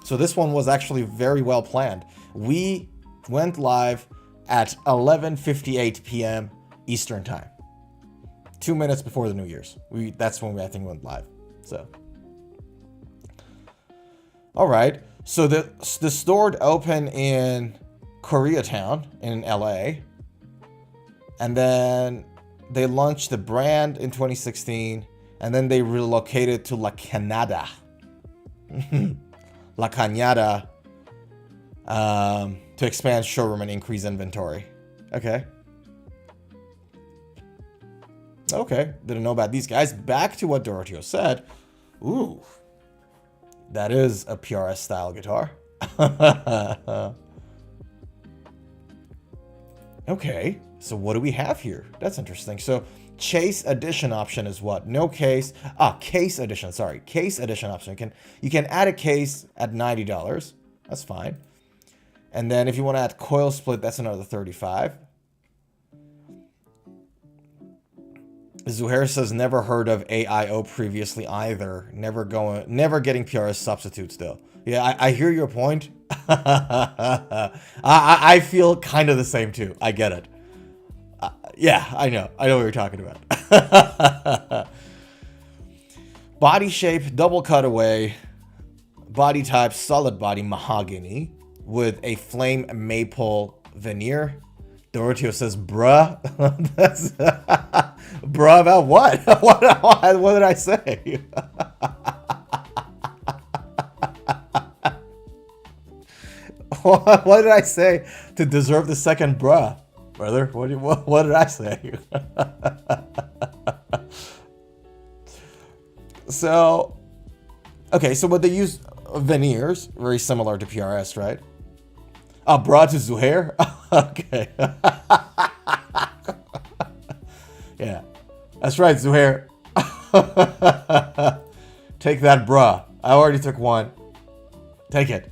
So this one was actually very well planned. We went live at 11:58 p.m. Eastern time. 2 minutes before the New Year's. That's when I think we went live. So All right. So the store opened in Koreatown in LA. And then they launched the brand in 2016. And then they relocated to La Canada. La Cañada. To expand showroom and increase inventory. Okay. Okay. Didn't know about these guys. Back to what Doroteo said. Ooh. That is a PRS style guitar. Okay, so what do we have here? That's interesting. So Chase edition option is what? No case. Case edition. Sorry, case edition option. You can add a case at $90. That's fine. And then if you want to add coil split, that's another $35. Zuhair says never heard of AIO previously either. Never getting PRS substitutes though. Yeah, I hear your point. I feel kind of the same too. I get it. Yeah, I know what you're talking about. Body shape, double cutaway. Body type, solid body, mahogany with a flame maple veneer. Doroteo says, bruh. That's bruh about what? What did I say? What did I say to deserve the second bruh, brother? What did I say? So, okay, so what they use veneers, very similar to PRS, right? Bruh to Zuhair? Okay. Yeah, that's right, Zuhair. Take that, bruh. I already took one. Take it.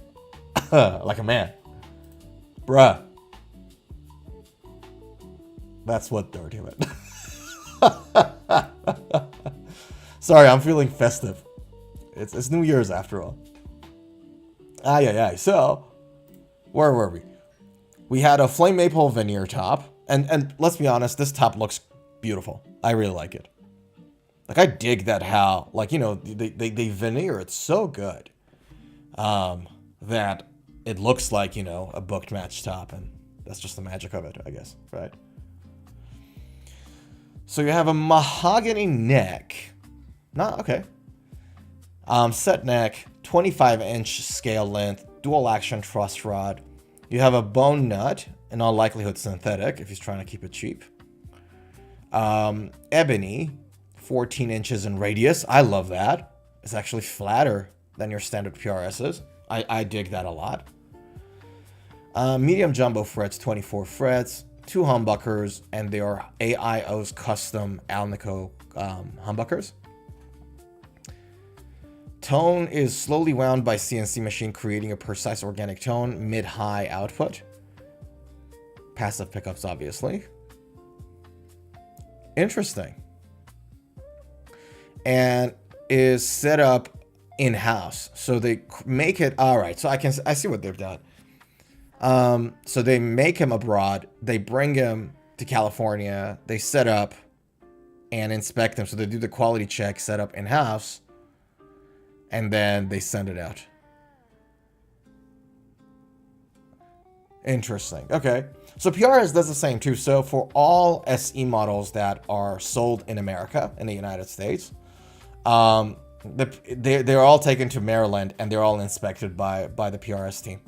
Like a man. Bruh. That's what Dorothy meant. Sorry, I'm feeling festive. It's New Year's after all. Yeah. So, where were we? We had a flame maple veneer top. And let's be honest, this top looks beautiful. I really like it. Like, I dig that how, like, you know, they veneer it so good. That it looks like, you know, a booked match top, and that's just the magic of it, I guess, right? So you have a mahogany neck. Okay. Set neck, 25-inch scale length, dual action truss rod. You have a bone nut, in all likelihood synthetic, if he's trying to keep it cheap. Ebony, 14 inches in radius. I love that. It's actually flatter than your standard PRSs. I dig that a lot. Medium jumbo frets, 24 frets, 2 humbuckers, and they are AIO's custom Alnico humbuckers. Tone is slowly wound by CNC machine, creating a precise organic tone, mid-high output. Passive pickups, obviously. Interesting. And is set up in-house. So they make it, all right, so I see what they've done. So they make him abroad, they bring him to California, they set up and inspect him. So they do the quality check, set up in-house, and then they send it out. Interesting. Okay. So PRS does the same too. So for all SE models that are sold in America, in the United States, they're all taken to Maryland and they're all inspected by the PRS team,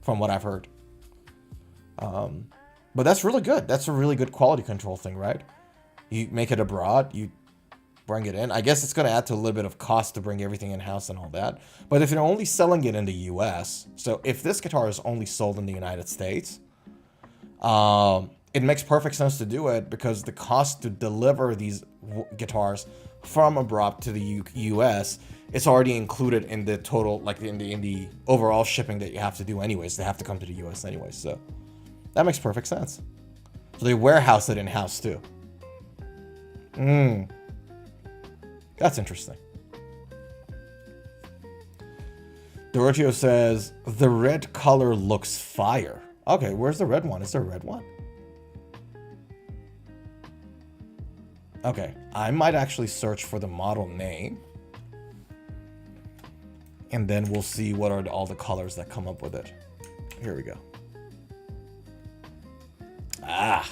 from what I've heard. But that's really good. That's a really good quality control thing, right? You make it abroad, you bring it in. I guess it's going to add to a little bit of cost to bring everything in-house and all that. But if you're only selling it in the US, so if this guitar is only sold in the United States, it makes perfect sense to do it because the cost to deliver these guitars from abroad to the US, it's already included in the total, like in the overall shipping that you have to do anyways. They have to come to the US anyways, so that makes perfect sense. So they warehouse it in-house too. That's interesting. Doroteo says, the red color looks fire. Okay, where's the red one? Is there a red one? Okay, I might actually search for the model name. And then we'll see what are all the colors that come up with it. Here we go. Ah.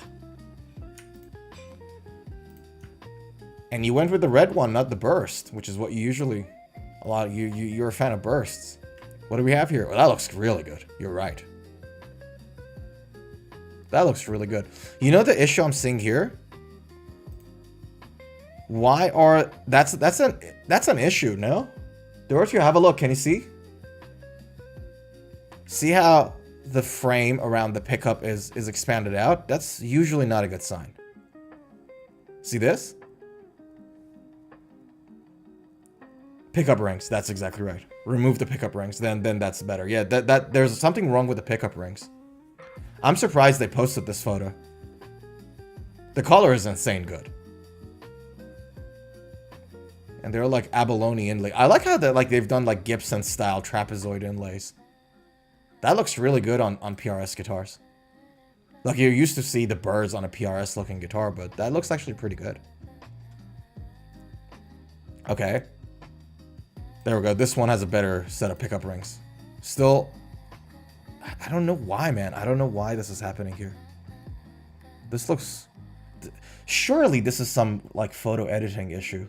And you went with the red one, not the burst, which is what you usually... You're a fan of bursts. What do we have here? Well, that looks really good. You're right. That looks really good. You know the issue I'm seeing here? Why are... That's an issue, no? Dorothy, have a look. Can you see? See how the frame around the pickup is expanded out? That's usually not a good sign. See this? Pickup rings. That's exactly right. Remove the pickup rings. Then that's better. Yeah, there's something wrong with the pickup rings. I'm surprised they posted this photo. The color is insane good. And they're like abalone inlay. I like how they've done like Gibson style trapezoid inlays. That looks really good on PRS guitars. Like you used to see the birds on a PRS looking guitar, but that looks actually pretty good. Okay. There we go. This one has a better set of pickup rings. Still, I don't know why, man. I don't know why this is happening here. This looks... Surely this is some like photo editing issue.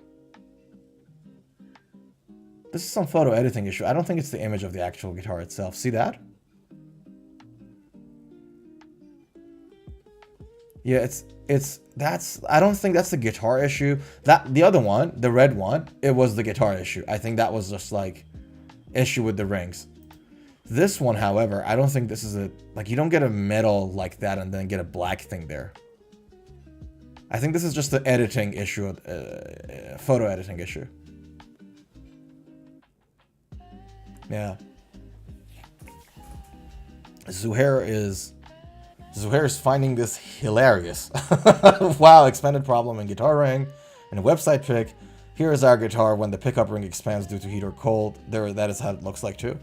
This is some photo editing issue. I don't think it's the image of the actual guitar itself. See that? Yeah, I don't think that's the guitar issue. The other one, the red one, it was the guitar issue. I think that was just like issue with the rings. This one, however, I don't think this is you don't get a metal like that and then get a black thing there. I think this is just the editing issue, photo editing issue. Yeah. Zuhair is finding this hilarious. Wow, expanded problem in guitar ring. And a website pic. Here is our guitar when the pickup ring expands due to heat or cold. That is how it looks like too.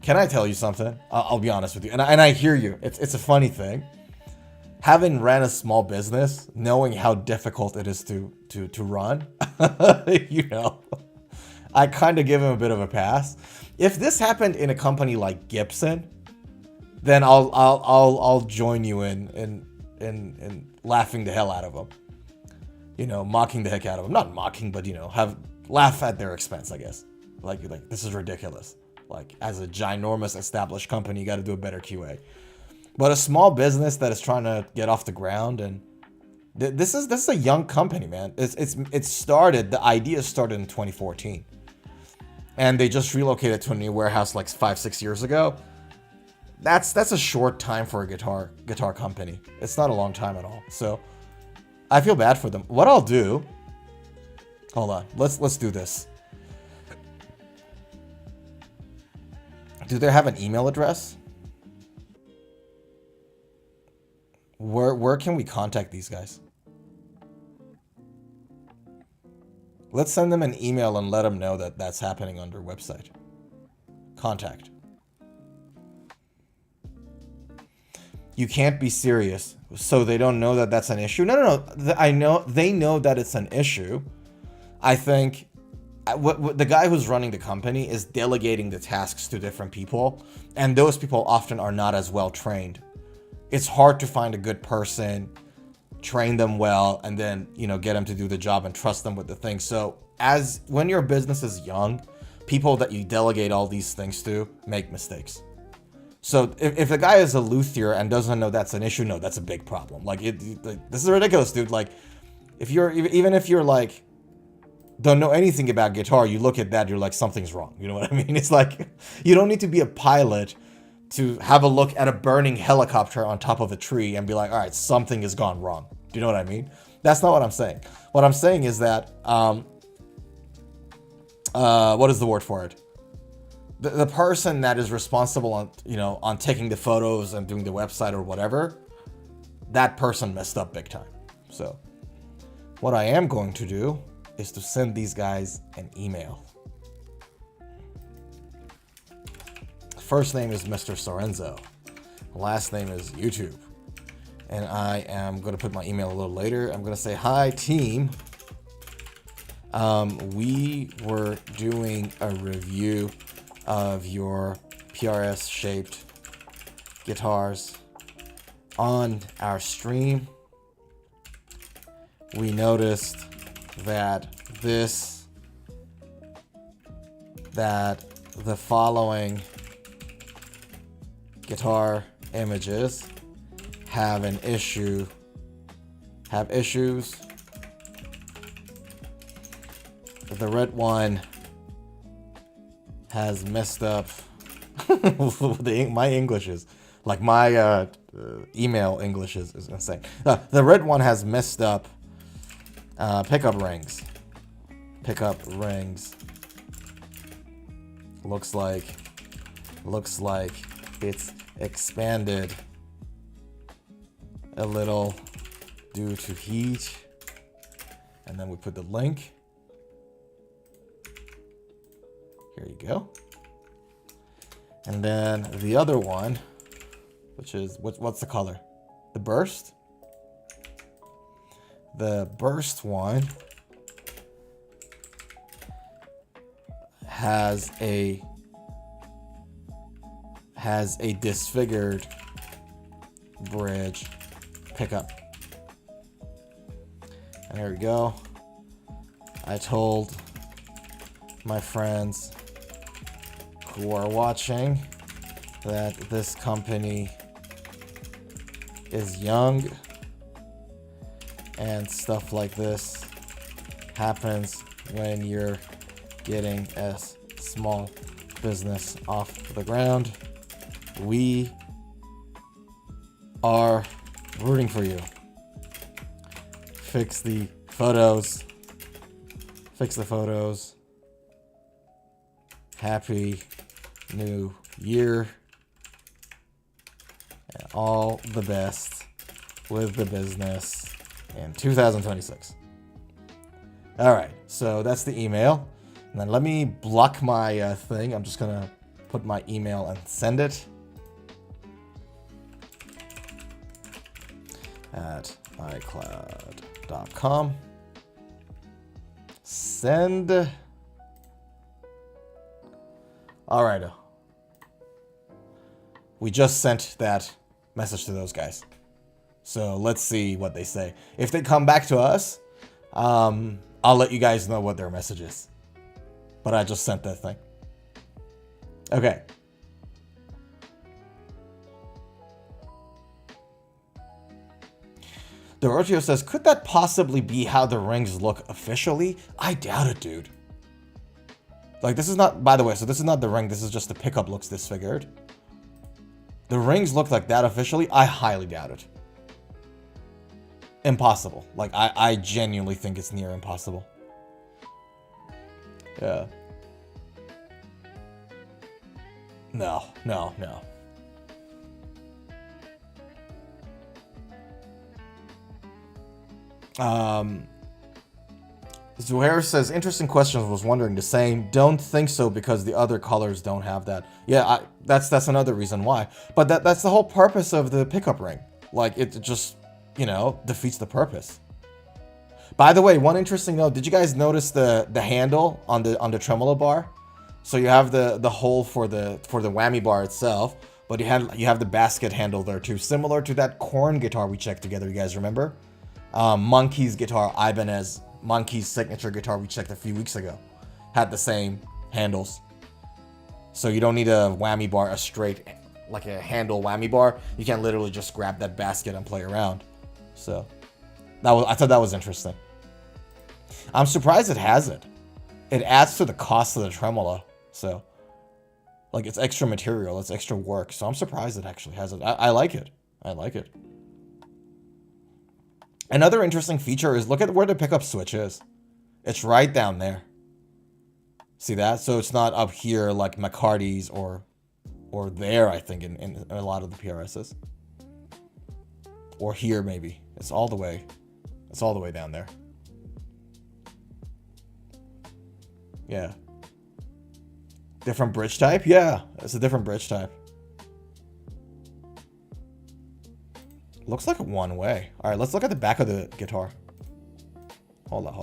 Can I tell you something? I'll be honest with you. And I hear you. It's a funny thing. Having ran a small business, knowing how difficult it is to run, you know, I kind of give him a bit of a pass. If this happened in a company like Gibson, then I'll join you in laughing the hell out of them. You know, mocking the heck out of them. Not mocking, but you know, laugh at their expense, I guess. Like this is ridiculous. Like as a ginormous established company, you got to do a better QA. But a small business that is trying to get off the ground, and this is a young company, man. The idea started in 2014, and they just relocated to a new warehouse like 5-6 years ago. That's a short time for a guitar company. It's not a long time at all. So I feel bad for them. What I'll do, hold on, let's do this. Do they have an email address? Where can we contact these guys? Let's send them an email and let them know that that's happening on their website. Contact. You can't be serious. So they don't know that that's an issue? No. I know they know that it's an issue. I think what the guy who's running the company is delegating the tasks to different people, and those people often are not as well trained. It's hard to find a good person, train them well, and then, you know, get them to do the job and trust them with the thing. So when your business is young, people that you delegate all these things to make mistakes. So if the guy is a luthier and doesn't know that's an issue, no, that's a big problem. Like this is ridiculous, dude. Like even if you're like don't know anything about guitar, you look at that, you're like, something's wrong. You know what I mean? It's like you don't need to be a pilot to have a look at a burning helicopter on top of a tree and be like, all right, something has gone wrong. Do you know what I mean? That's not what I'm saying. What I'm saying is that, what is the word for it? The person that is responsible on taking the photos and doing the website or whatever, that person messed up big time. So what I am going to do is to send these guys an email. First name is Mr. Sorenzo. Last name is YouTube. And I am going to put my email a little later. I'm going to say, hi team. We were doing a review of your PRS shaped guitars on our stream, we noticed that the following guitar images have issues. The red one has messed up. My English is like my email English is insane. The red one has messed up pickup rings. Looks like it's expanded a little due to heat. And then we put the link. Here you go. And then the other one, which is what's the color? The burst. The burst one has a disfigured bridge pickup. And there we go. I told my friends who are watching that this company is young and stuff like this happens when you're getting a small business off the ground. We are rooting for you. Fix the photos. Happy New Year. And all the best with the business in 2026. All right, so that's the email. And then let me block my thing. I'm just gonna put my email and send it at iCloud.com. Send. All right. We just sent that message to those guys. So let's see what they say. If they come back to us, I'll let you guys know what their message is. But I just sent that thing. Okay. Dorotio says, could that possibly be how the rings look officially? I doubt it, dude. Like, this is not, by the way, so this is not the ring. This is just the pickup looks disfigured. The rings look like that officially? I highly doubt it. Impossible. Like, I genuinely think it's near impossible. Yeah. No. Zuhair says, interesting questions, was wondering the same. Don't think so because the other colors don't have that. Yeah, that's another reason why. But that's the whole purpose of the pickup ring. Like, it just, you know, defeats the purpose. By the way, one interesting note, did you guys notice the handle on the tremolo bar? So you have the hole for the whammy bar itself, but you have the basket handle there too, similar to that Korn guitar we checked together, you guys remember? Monkey's guitar, Ibanez, Monkey's signature guitar we checked a few weeks ago, had the same handles. So you don't need a whammy bar, a straight, like a handle whammy bar. You can literally just grab that basket and play around. So I thought that was interesting. I'm surprised it has it. It adds to the cost of the tremolo. So, like, it's extra material, it's extra work. So I'm surprised it actually has it. I like it. I like it. Another interesting feature is look at where the pickup switch is. It's right down there. See that? So it's not up here like McCarty's or there, I think, in a lot of the PRSs. Or here maybe. It's all the way down there. Yeah. Different bridge type? Yeah, it's a different bridge type. Looks like a one way. All right, let's look at the back of the guitar. Hold on.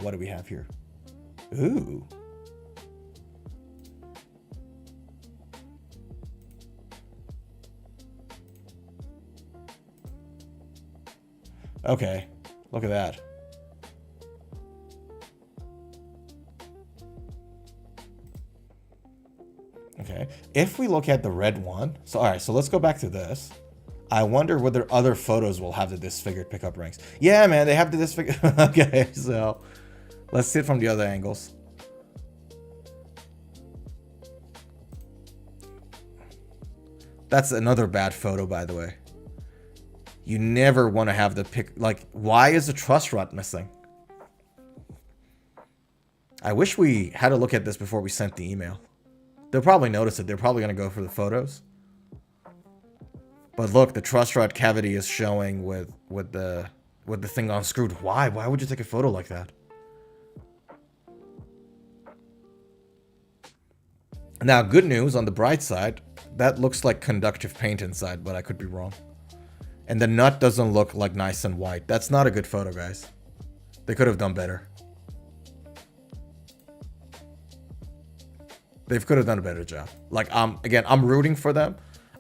What do we have here? Ooh. Okay, look at that. Okay, if we look at the red one, so all right, so let's go back to this. I wonder whether other photos will have the disfigured pickup rings. Yeah, man, they have the disfigured. Okay, so let's see it from the other angles. That's another bad photo, by the way. You never want to have the pick. Like, why is the truss rod missing? I wish we had a look at this before we sent the email. They'll probably notice it. They're probably going to go for the photos. But look, the truss rod cavity is showing with the thing unscrewed. Why? Why would you take a photo like that? Now, good news on the bright side. That looks like conductive paint inside, but I could be wrong. And the nut doesn't look like nice and white. That's not a good photo, guys. They could have done better. They could have done a better job. Like, again, I'm rooting for them.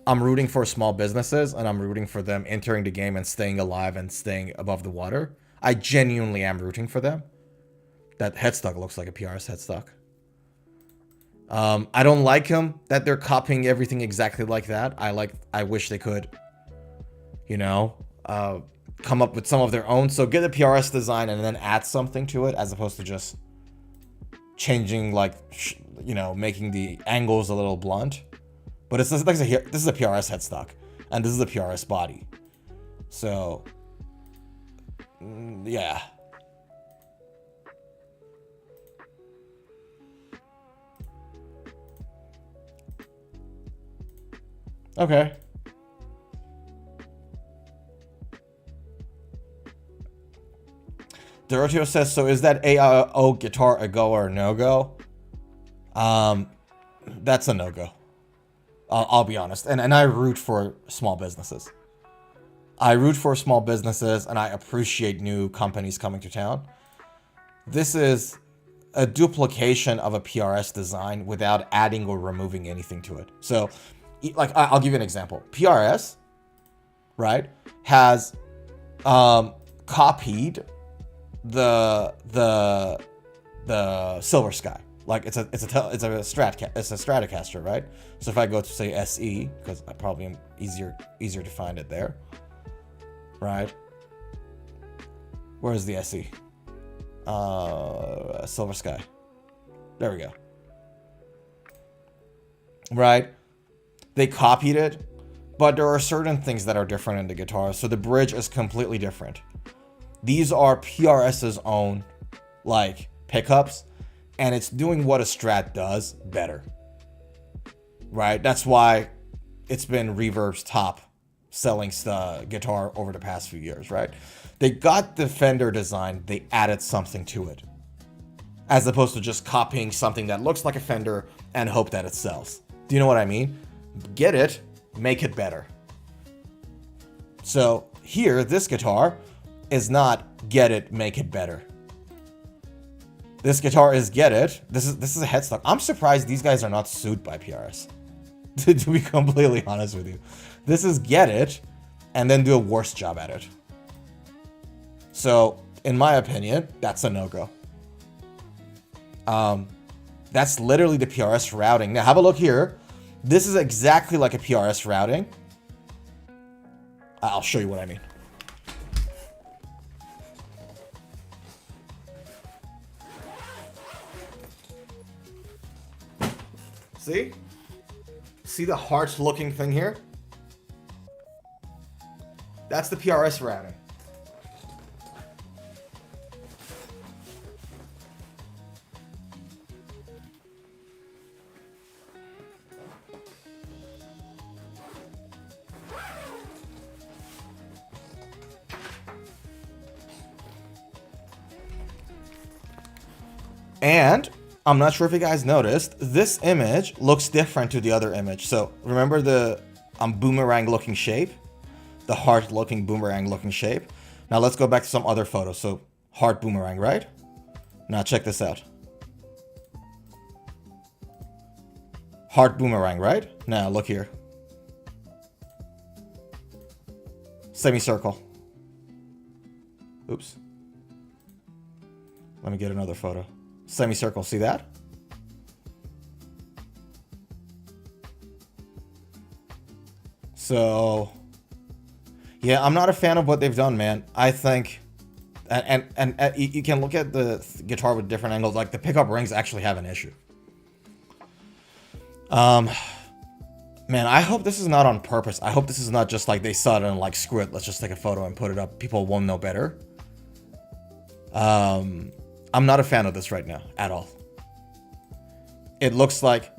I'm rooting for small businesses, and I'm rooting for them entering the game and staying alive and staying above the water. I genuinely am rooting for them. That headstock looks like a PRS headstock. I don't like them that they're copying everything exactly like that. I wish they could, you know, come up with some of their own. So get a PRS design and then add something to it, as opposed to just changing, like, you know, making the angles a little blunt. But it's like this is a PRS headstock, and this is a PRS body. So, yeah. Okay. Doroteo says, so is that AIO guitar a go or a no-go? That's a no-go. I'll be honest. And I root for small businesses. I root for small businesses, and I appreciate new companies coming to town. This is a duplication of a PRS design without adding or removing anything to it. So, like, I'll give you an example. PRS, right, has copied the Silver Sky. Like, it's a Stratocaster, right? So if I go to, say, SE, because I probably am easier to find it there, right? Where is the SE? Silver Sky. There we go. Right? They copied it, but there are certain things that are different in the guitar. So the bridge is completely different. These are PRS's own, like, pickups, and it's doing what a Strat does better. Right? That's why it's been Reverb's top selling guitar over the past few years, right? They got the Fender design, they added something to it, as opposed to just copying something that looks like a Fender and hope that it sells. Do you know what I mean? Get it, make it better. So here, this guitar is not get it, make it better. This guitar is get it. This is a headstock. I'm surprised these guys are not sued by PRS. To be completely honest with you, this is get it, and then do a worse job at it. So, in my opinion, that's a no-go. That's literally the PRS routing. Now, have a look here. This is exactly like a PRS routing. I'll show you what I mean. See? See the heart-looking thing here? That's the PRS routing. And I'm not sure if you guys noticed, this image looks different to the other image. So remember the boomerang looking shape? The heart looking boomerang looking shape. Now let's go back to some other photos. So heart boomerang, right? Now check this out. Heart boomerang, right? Now look here. Semicircle. Oops. Let me get another photo. Semicircle, see that? So, yeah, I'm not a fan of what they've done, man. I think, and you can look at the guitar with different angles. Like the pickup rings actually have an issue. Man, I hope this is not on purpose. I hope this is not just like they saw it and like, screw it, let's just take a photo and put it up. People won't know better. I'm not a fan of this right now at all. It looks like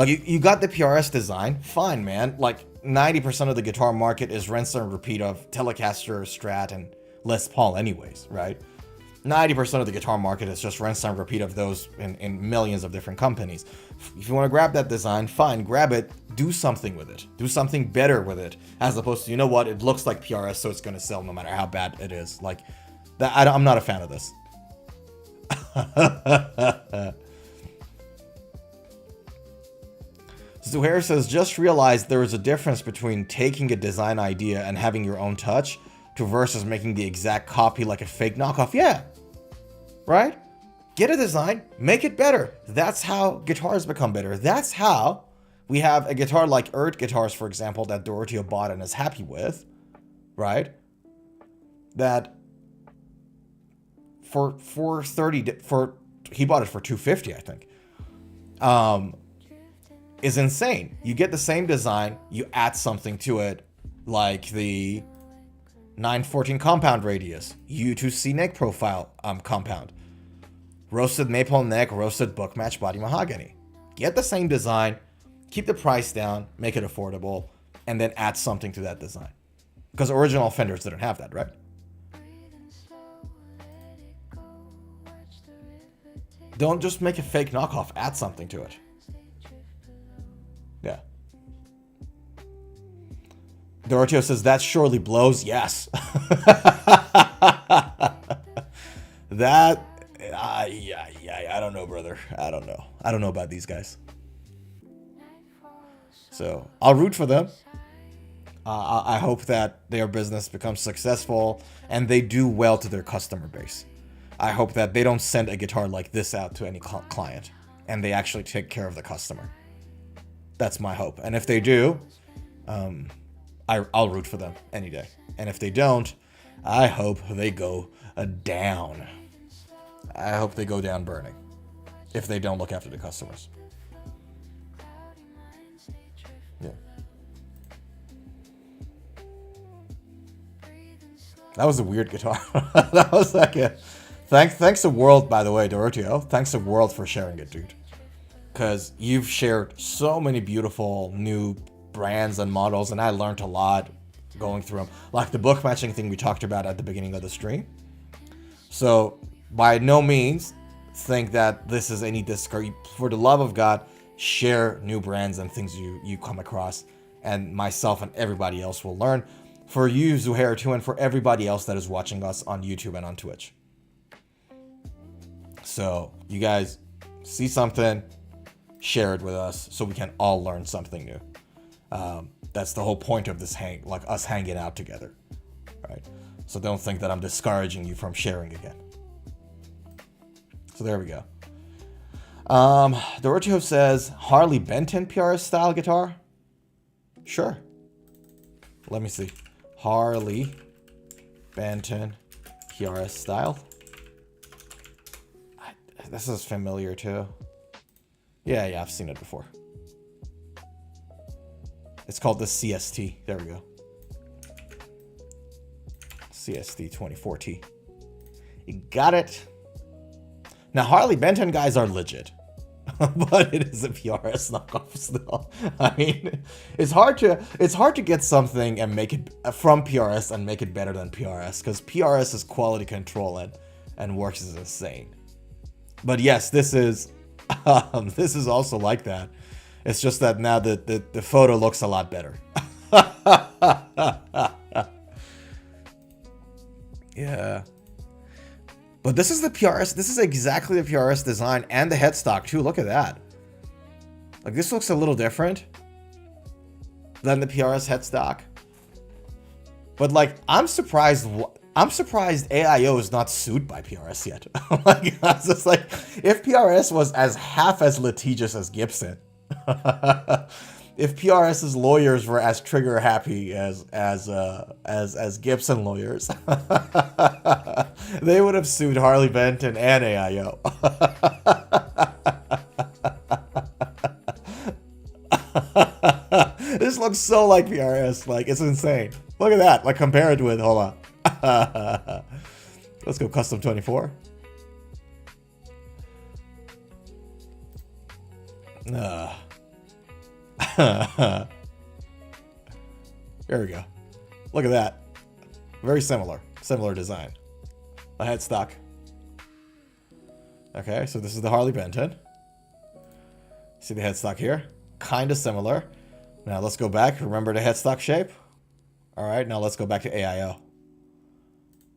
you got the PRS design, fine, man. Like 90% of the guitar market is rinse and repeat of Telecaster, Strat, and Les Paul anyways, right? 90% of the guitar market is just rinse and repeat of those in millions of different companies. If you want to grab that design, fine, grab it, do something with it. Do something better with it, as opposed to, you know what, it looks like PRS, so it's going to sell no matter how bad it is. Like, that, I'm not a fan of this. Zuhair says, just realized there is a difference between taking a design idea and having your own touch to versus making the exact copy like a fake knockoff. Yeah. Right? Get a design, make it better. That's how guitars become better. That's how we have a guitar like Erd Guitars, for example, that Doroteo bought and is happy with. Right? That for $430, he bought it for $250, I think. Is insane. You get the same design, you add something to it, like the 914 compound radius, U2C neck profile compound, roasted maple neck, roasted book match body mahogany. Get the same design, keep the price down, make it affordable, and then add something to that design. Because original Fenders didn't have that, right? Don't just make a fake knockoff, add something to it. Yeah. Doroteo says, that surely blows. Yes. That, yeah, I don't know, brother. I don't know. I don't know about these guys. So, I'll root for them. I hope that their business becomes successful and they do well to their customer base. I hope that they don't send a guitar like this out to any client and they actually take care of the customer. That's my hope. And if they do, I'll root for them any day. And if they don't, I hope they go down. I hope they go down burning if they don't look after the customers. Yeah. That was a weird guitar. That was like a... Thanks to World, by the way, Doroteo. Thanks to World for sharing it, dude. Because you've shared so many beautiful new brands and models, and I learned a lot going through them. Like the book matching thing we talked about at the beginning of the stream. So, by no means think that this is any discouragement. For the love of God, share new brands and things you come across, and myself and everybody else will learn. For you, Zuhair, too, and for everybody else that is watching us on YouTube and on Twitch. So, you guys see something, share it with us so we can all learn something new. That's the whole point of this us hanging out together, right? So don't think that I'm discouraging you from sharing again. So there we go. Doroteo says, Harley Benton PRS style guitar? Sure. Let me see. Harley Benton PRS style. This is familiar too. Yeah, I've seen it before. It's called the CST. There we go. CST 24T. You got it. Now, Harley Benton guys are legit. But it is a PRS knockoff still. I mean, it's hard to get something and make it from PRS and make it better than PRS, because PRS is quality control and works is insane. But yes, this is also like that. It's just that now the photo looks a lot better. Yeah. But this is the PRS. This is exactly the PRS design and the headstock too. Look at that. Like, this looks a little different than the PRS headstock. But like, I'm surprised I'm surprised AIO is not sued by PRS yet. Like, I was just like, if PRS was as half as litigious as Gibson, if PRS's lawyers were as trigger happy as Gibson lawyers, they would have sued Harley Benton and AIO. This looks so like PRS, like it's insane. Look at that, like compare it with, hold on. Let's go custom 24. There we go. Look at that. Very similar design. The headstock. Okay, so this is the Harley Benton. See the headstock here? Kind of similar. Now let's go back. Remember the headstock shape? All right, now let's go back to AIO.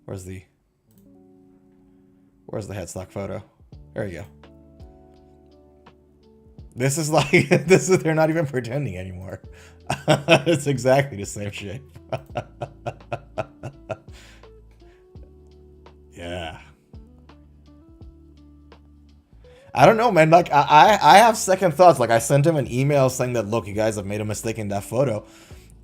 Where's the headstock photo? There you go. This is like, they're not even pretending anymore. It's exactly the same shape. Yeah. I don't know, man. Like, I have second thoughts. Like, I sent him an email saying that, look, you guys have made a mistake in that photo.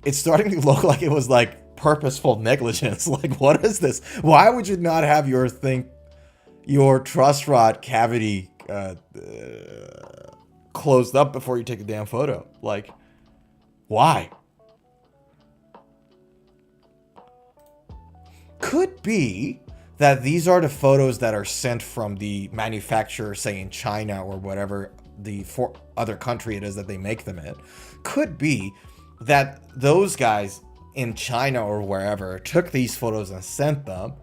It's starting to look like it was, like, purposeful negligence. Like, what is this? Why would you not have your truss rod cavity closed up before you take a damn photo? Like, why? Could be that these are the photos that are sent from the manufacturer, say in China or whatever the other country it is that they make them in. Could be that those guys in China or wherever took these photos and sent them,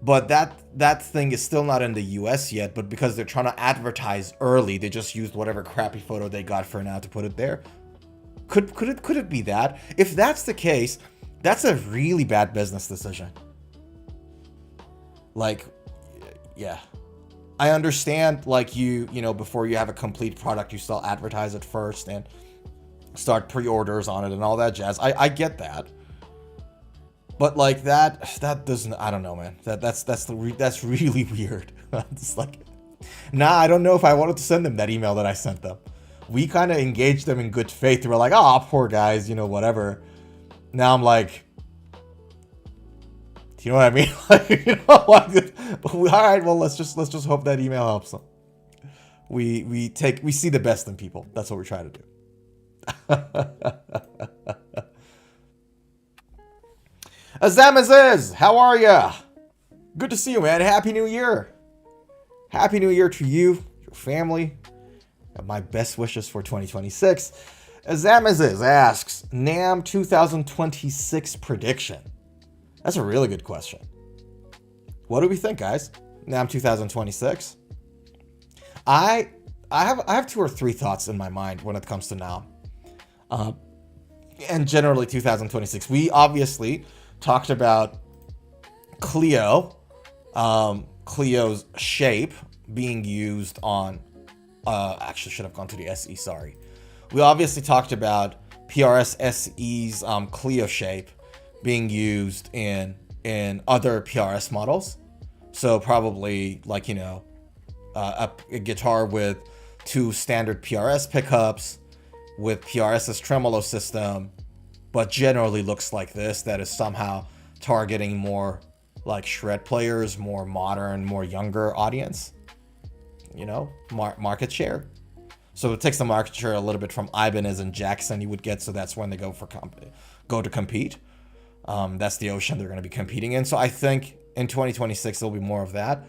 but that thing is still not in the US yet, but because they're trying to advertise early, they just used whatever crappy photo they got for now to put it there. Could it be that? If that's the case, that's a really bad business decision. Like, yeah. I understand, like, you know, before you have a complete product, you still advertise it first and start pre-orders on it and all that jazz. I get that. But like that doesn't, I don't know, man. That's really weird. It's like, nah, I don't know if I wanted to send them that email that I sent them. We kind of engaged them in good faith. They were like, oh, poor guys, you know, whatever. Now I'm like, you know what I mean? Like, you know, like, all right, well, let's just hope that email helps them. We see the best in people. That's what we try to do. Azamaziz, how are ya? Good to see you, man. Happy New Year. Happy New Year to you, your family. And my best wishes for 2026. Azamaziz asks, NAMM 2026 prediction. That's a really good question. What do we think, guys? NAMM 2026. I have 2 or 3 thoughts in my mind when it comes to NAMM. And generally 2026. We obviously talked about Clio's shape being used on, actually should have gone to the SE, sorry. We obviously talked about PRS SE's Clio shape being used in other PRS models. So probably, like, you know, a guitar with 2 standard PRS pickups with PRS's tremolo system, but generally looks like this, that is somehow targeting more like shred players, more modern, more younger audience, you know, market share. So it takes the market share a little bit from Ibanez and Jackson you would get, so that's when they go to compete. That's the ocean they're going to be competing in. So I think in 2026 there'll be more of that.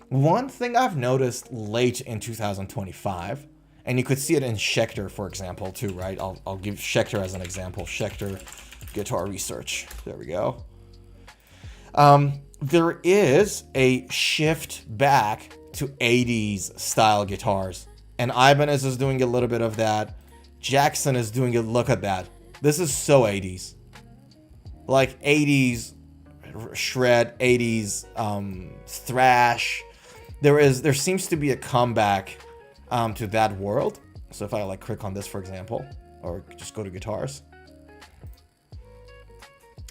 One thing I've noticed late in 2025, and you could see it in Schecter, for example, too, right? I'll give Schecter as an example. Schecter Guitar Research. There we go. There is a shift back to 80s style guitars. And Ibanez is doing a little bit of that. Jackson is doing it. Look at that. This is so 80s. Like 80s shred, 80s thrash. There seems to be a comeback to that world. So if I like click on this, for example, or just go to guitars.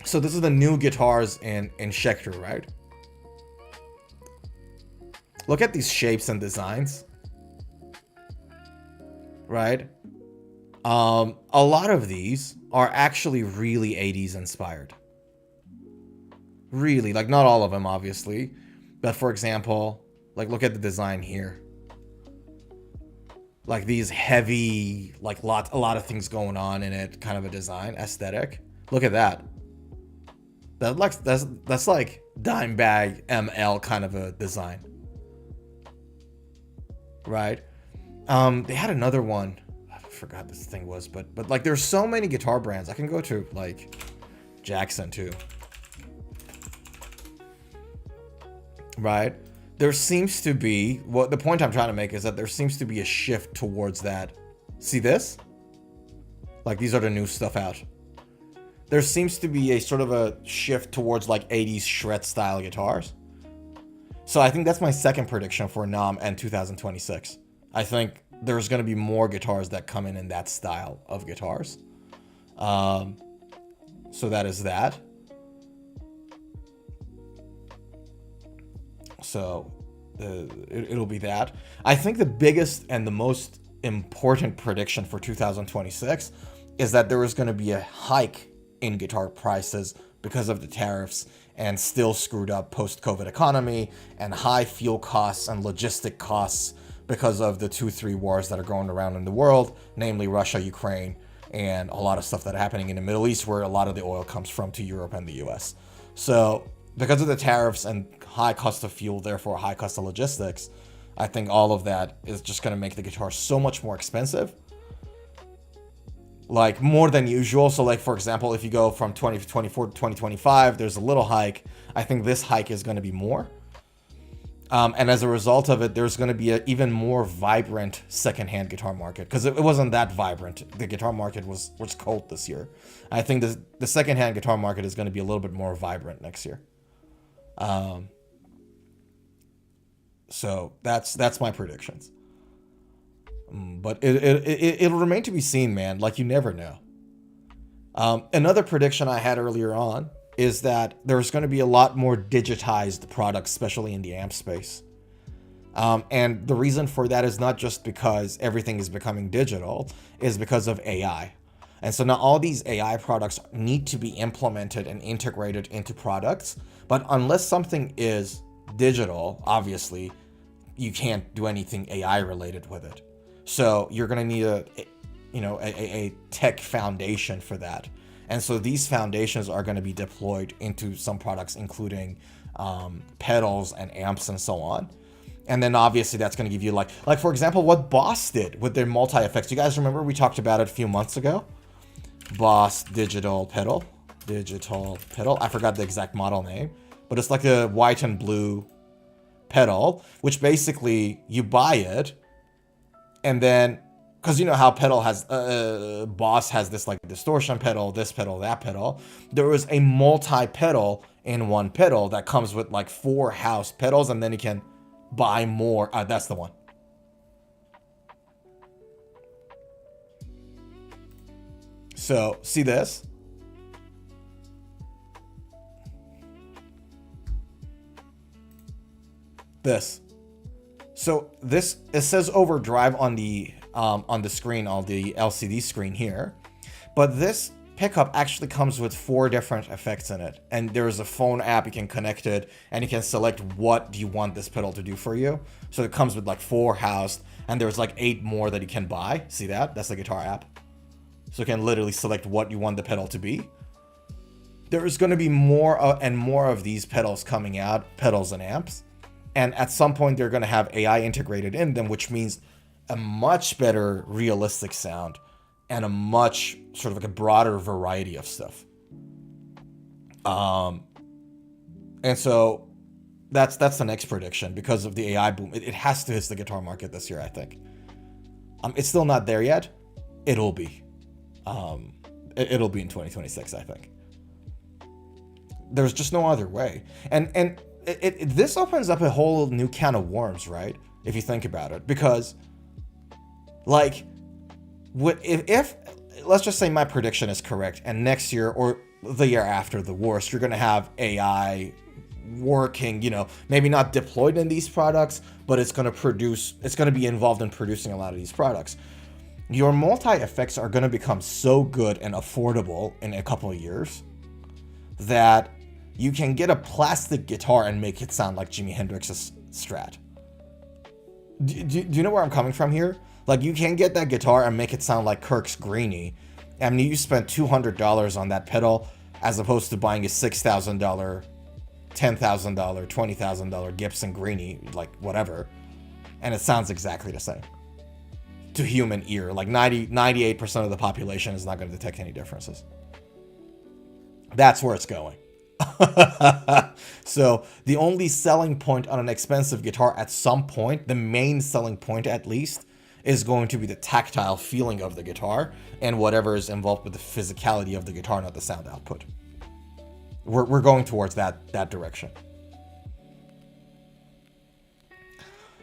So this is the new guitars in Schecter, right? Look at these shapes and designs, right? A lot of these are actually really 80s inspired. Really, like not all of them, obviously. But for example, like look at the design here. Like these heavy, like a lot of things going on in it, kind of a design, aesthetic. Look at that. That's like Dimebag ML kind of a design. Right? They had another one. I forgot this thing was, but like there's so many guitar brands. I can go to like Jackson too. Right? There seems to be, what the point I'm trying to make is that there seems to be a shift towards that. See this? Like these are the new stuff out. There seems to be a sort of a shift towards like 80s shred style guitars. So I think that's my second prediction for NAMM and 2026. I think there's going to be more guitars that come in that style of guitars. So that is that. So it'll be that. I think the biggest and the most important prediction for 2026 is that there is going to be a hike in guitar prices because of the tariffs and still screwed up post-COVID economy and high fuel costs and logistic costs because of the 2-3 wars that are going around in the world, namely Russia, Ukraine, and a lot of stuff that are happening in the Middle East where a lot of the oil comes from to Europe and the US. So because of the tariffs and high cost of fuel, therefore high cost of logistics, I think all of that is just going to make the guitar so much more expensive. Like more than usual. So like, for example, if you go from 2024 to 2025, there's a little hike. I think this hike is going to be more. And as a result of it, there's going to be an even more vibrant secondhand guitar market because it wasn't that vibrant. The guitar market was cold this year. I think the secondhand guitar market is going to be a little bit more vibrant next year. So that's my predictions. But it'll remain to be seen, man. Like you never know. Another prediction I had earlier on is that there's going to be a lot more digitized products, especially in the amp space. And the reason for that is not just because everything is becoming digital, is because of AI. And so now all these AI products need to be implemented and integrated into products. But unless something is digital, obviously, you can't do anything AI related with it. So you're going to need a tech foundation for that. And so these foundations are going to be deployed into some products, including pedals and amps and so on. And then obviously that's going to give you like for example, what Boss did with their multi-effects. You guys remember we talked about it a few months ago? Boss digital pedal. I forgot the exact model name, but it's like a white and blue pedal, which basically you buy it and then, because you know how pedal has, Boss has this like distortion pedal, this pedal, that pedal. There was a multi-pedal in one pedal that comes with like 4 house pedals, and then you can buy more. That's the one. So see this? This. So this, it says overdrive on the screen, on the LCD screen here, but this pickup actually comes with 4 different effects in it, and there's a phone app you can connect it, and you can select what do you want this pedal to do for you. So it comes with like 4 housed, and there's like 8 more that you can buy. See that? That's the guitar app. So you can literally select what you want the pedal to be. There is going to be more and more of these pedals coming out, pedals and amps. And at some point, they're going to have AI integrated in them, which means a much better realistic sound and a much sort of like a broader variety of stuff. And so that's the next prediction because of the AI boom. It has to hit the guitar market this year, I think. It's still not there yet. It'll be. It'll be in 2026, I think. There's just no other way. And this opens up a whole new can of worms, right? If you think about it, because like if let's just say my prediction is correct, and next year, or the year after the worst. You're going to have AI working, you know, maybe not deployed in these products, but it's going to be involved in producing a lot of these products. Your multi-effects are going to become so good and affordable in a couple of years that you can get a plastic guitar and make it sound like Jimi Hendrix's Strat. Do you know where I'm coming from here? Like, you can get that guitar and make it sound like Kirk's Greenie. I mean, you spent $200 on that pedal as opposed to buying a $6,000, $10,000, $20,000 Gibson Greenie, like whatever, and it sounds exactly the same to human ear. Like 98% of the population is not going to detect any differences. That's where it's going. So the only selling point on an expensive guitar at some point, the main selling point at least, is going to be the tactile feeling of the guitar and whatever is involved with the physicality of the guitar, not the sound output. We're going towards that direction.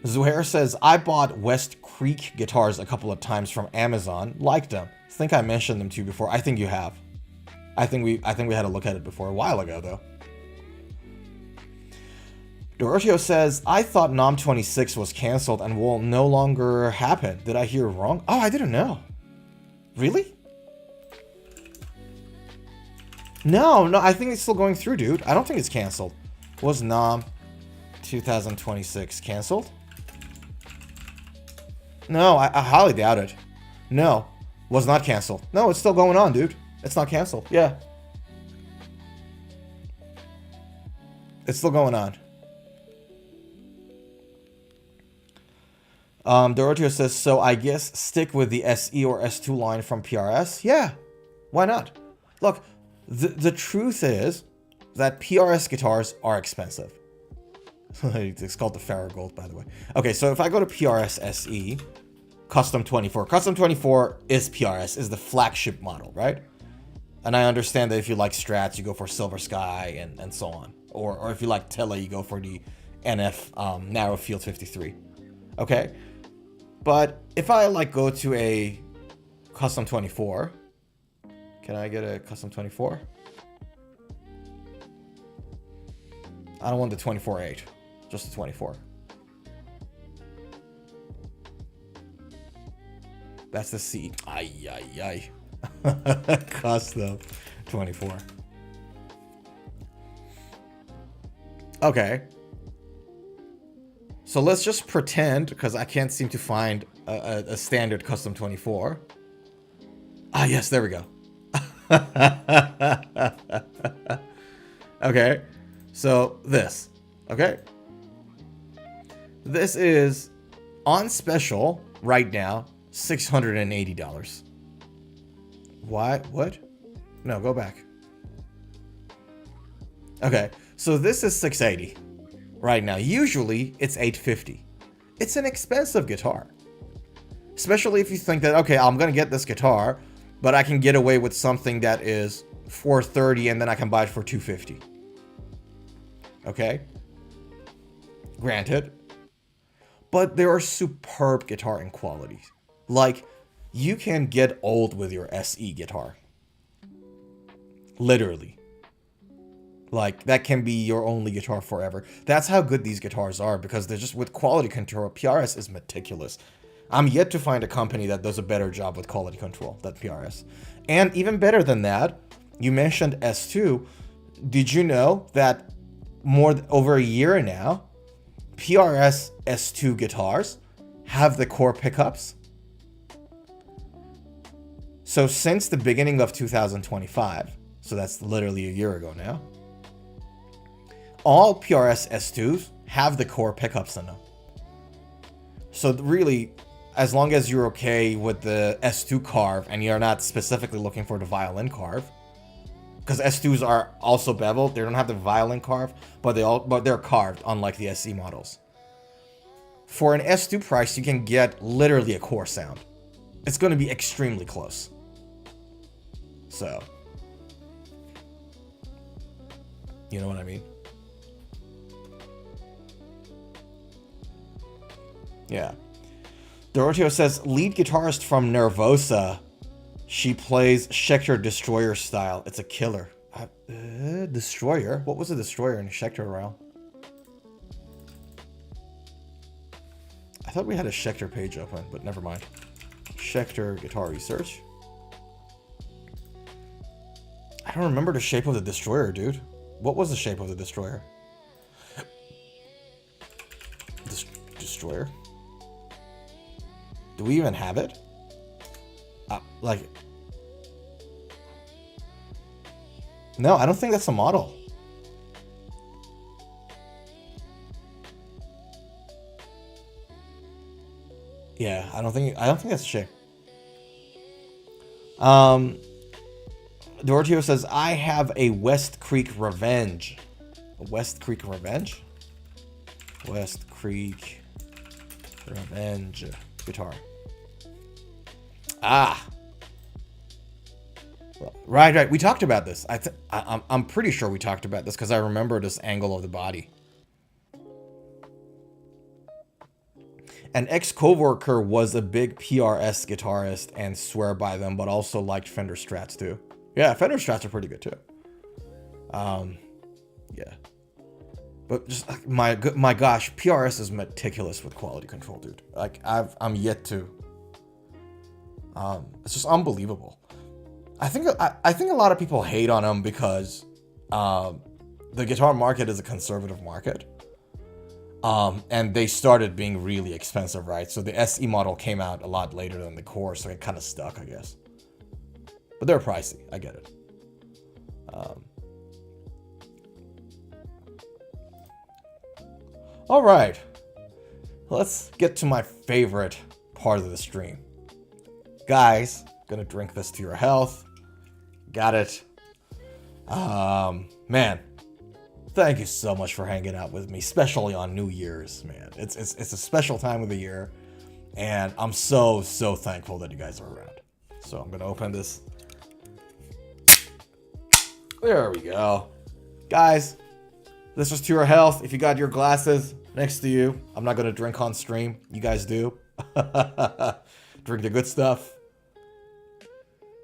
Zuhair says, I bought West Creek guitars a couple of times from Amazon. Liked them. I think I mentioned them to you before. I think you have. I think we had a look at it before a while ago, though. Dorotio says, I thought NAMM 26 was canceled and will no longer happen. Did I hear wrong? Oh, I didn't know. Really? No, I think it's still going through, dude. I don't think it's canceled. Was NAMM 2026 canceled? No, I highly doubt it. No, was not canceled. No, it's still going on, dude. It's not canceled. Yeah. It's still going on. Doroteo says, so I guess stick with the SE or S2 line from PRS? Yeah, why not? Look, the truth is that PRS guitars are expensive. It's called the Farragold, by the way. Okay, so if I go to PRS SE, Custom 24. Custom 24 is PRS, is the flagship model, right? And I understand that if you like Strats, you go for Silver Sky and so on. Or if you like Tele, you go for the NF Narrow Field 53. Okay? But if I like go to a Custom 24, can I get a Custom 24? I don't want the 24.8, just the 24. That's the C. Ay. Custom 24. Okay. So let's just pretend, because I can't seem to find a standard Custom 24. Ah, yes, there we go. Okay. So this. Okay. This is on special right now, $680. Why? What? No, go back. Okay. So this is $680. Right now, usually it's $850. It's an expensive guitar, especially if you think that, okay, I'm gonna get this guitar, but I can get away with something that is $430 and then I can buy it for $250. Okay, granted, but there are superb guitar qualities. Like, you can get old with your SE guitar, literally. Like, that can be your only guitar forever. That's how good these guitars are, because they're just, with quality control, PRS is meticulous. I'm yet to find a company that does a better job with quality control than PRS. And even better than that, you mentioned S2. Did you know that over a year now, PRS S2 guitars have the core pickups? So since the beginning of 2025, so that's literally a year ago now, all PRS S2s have the core pickups in them. So really, as long as you're okay with the S2 carve and you're not specifically looking for the violin carve, because S2s are also beveled, they don't have the violin carve, but they're carved, unlike the SE models. For an S2 price, you can get literally a core sound. It's going to be extremely close. So, you know what I mean? Yeah. Doroteo says, lead guitarist from Nervosa. She plays Schecter Destroyer style. It's a killer. Destroyer. What was a Destroyer in Schecter around? I thought we had a Schecter page open, but never mind. Schecter Guitar Research. I don't remember the shape of the Destroyer, dude. What was the shape of the Destroyer? Destroyer? Do we even have it? Like... No, I don't think that's a model. Yeah, I don't think that's a shape. Doroteo says, I have a West Creek Revenge. A West Creek Revenge? West Creek Revenge guitar. Ah. Right. We talked about this. I'm pretty sure we talked about this because I remember this angle of the body. An ex-coworker was a big PRS guitarist and swear by them, but also liked Fender Strats too. Yeah, Fender Strats are pretty good too. Yeah. But just my gosh, PRS is meticulous with quality control, dude. Like I'm yet to. It's just unbelievable. I think a lot of people hate on them because the guitar market is a conservative market. And they started being really expensive, right? So the SE model came out a lot later than the Core, so it kind of stuck, I guess. But they're pricey, I get it. All right, let's get to my favorite part of the stream. Guys, gonna drink this to your health. Got it. Man. Thank you so much for hanging out with me, especially on New Year's, man. It's a special time of the year, and I'm so thankful that you guys are around. So I'm gonna open this. There we go. Guys, this is to your health. If you got your glasses next to you, I'm not gonna drink on stream. You guys do. Drink the good stuff.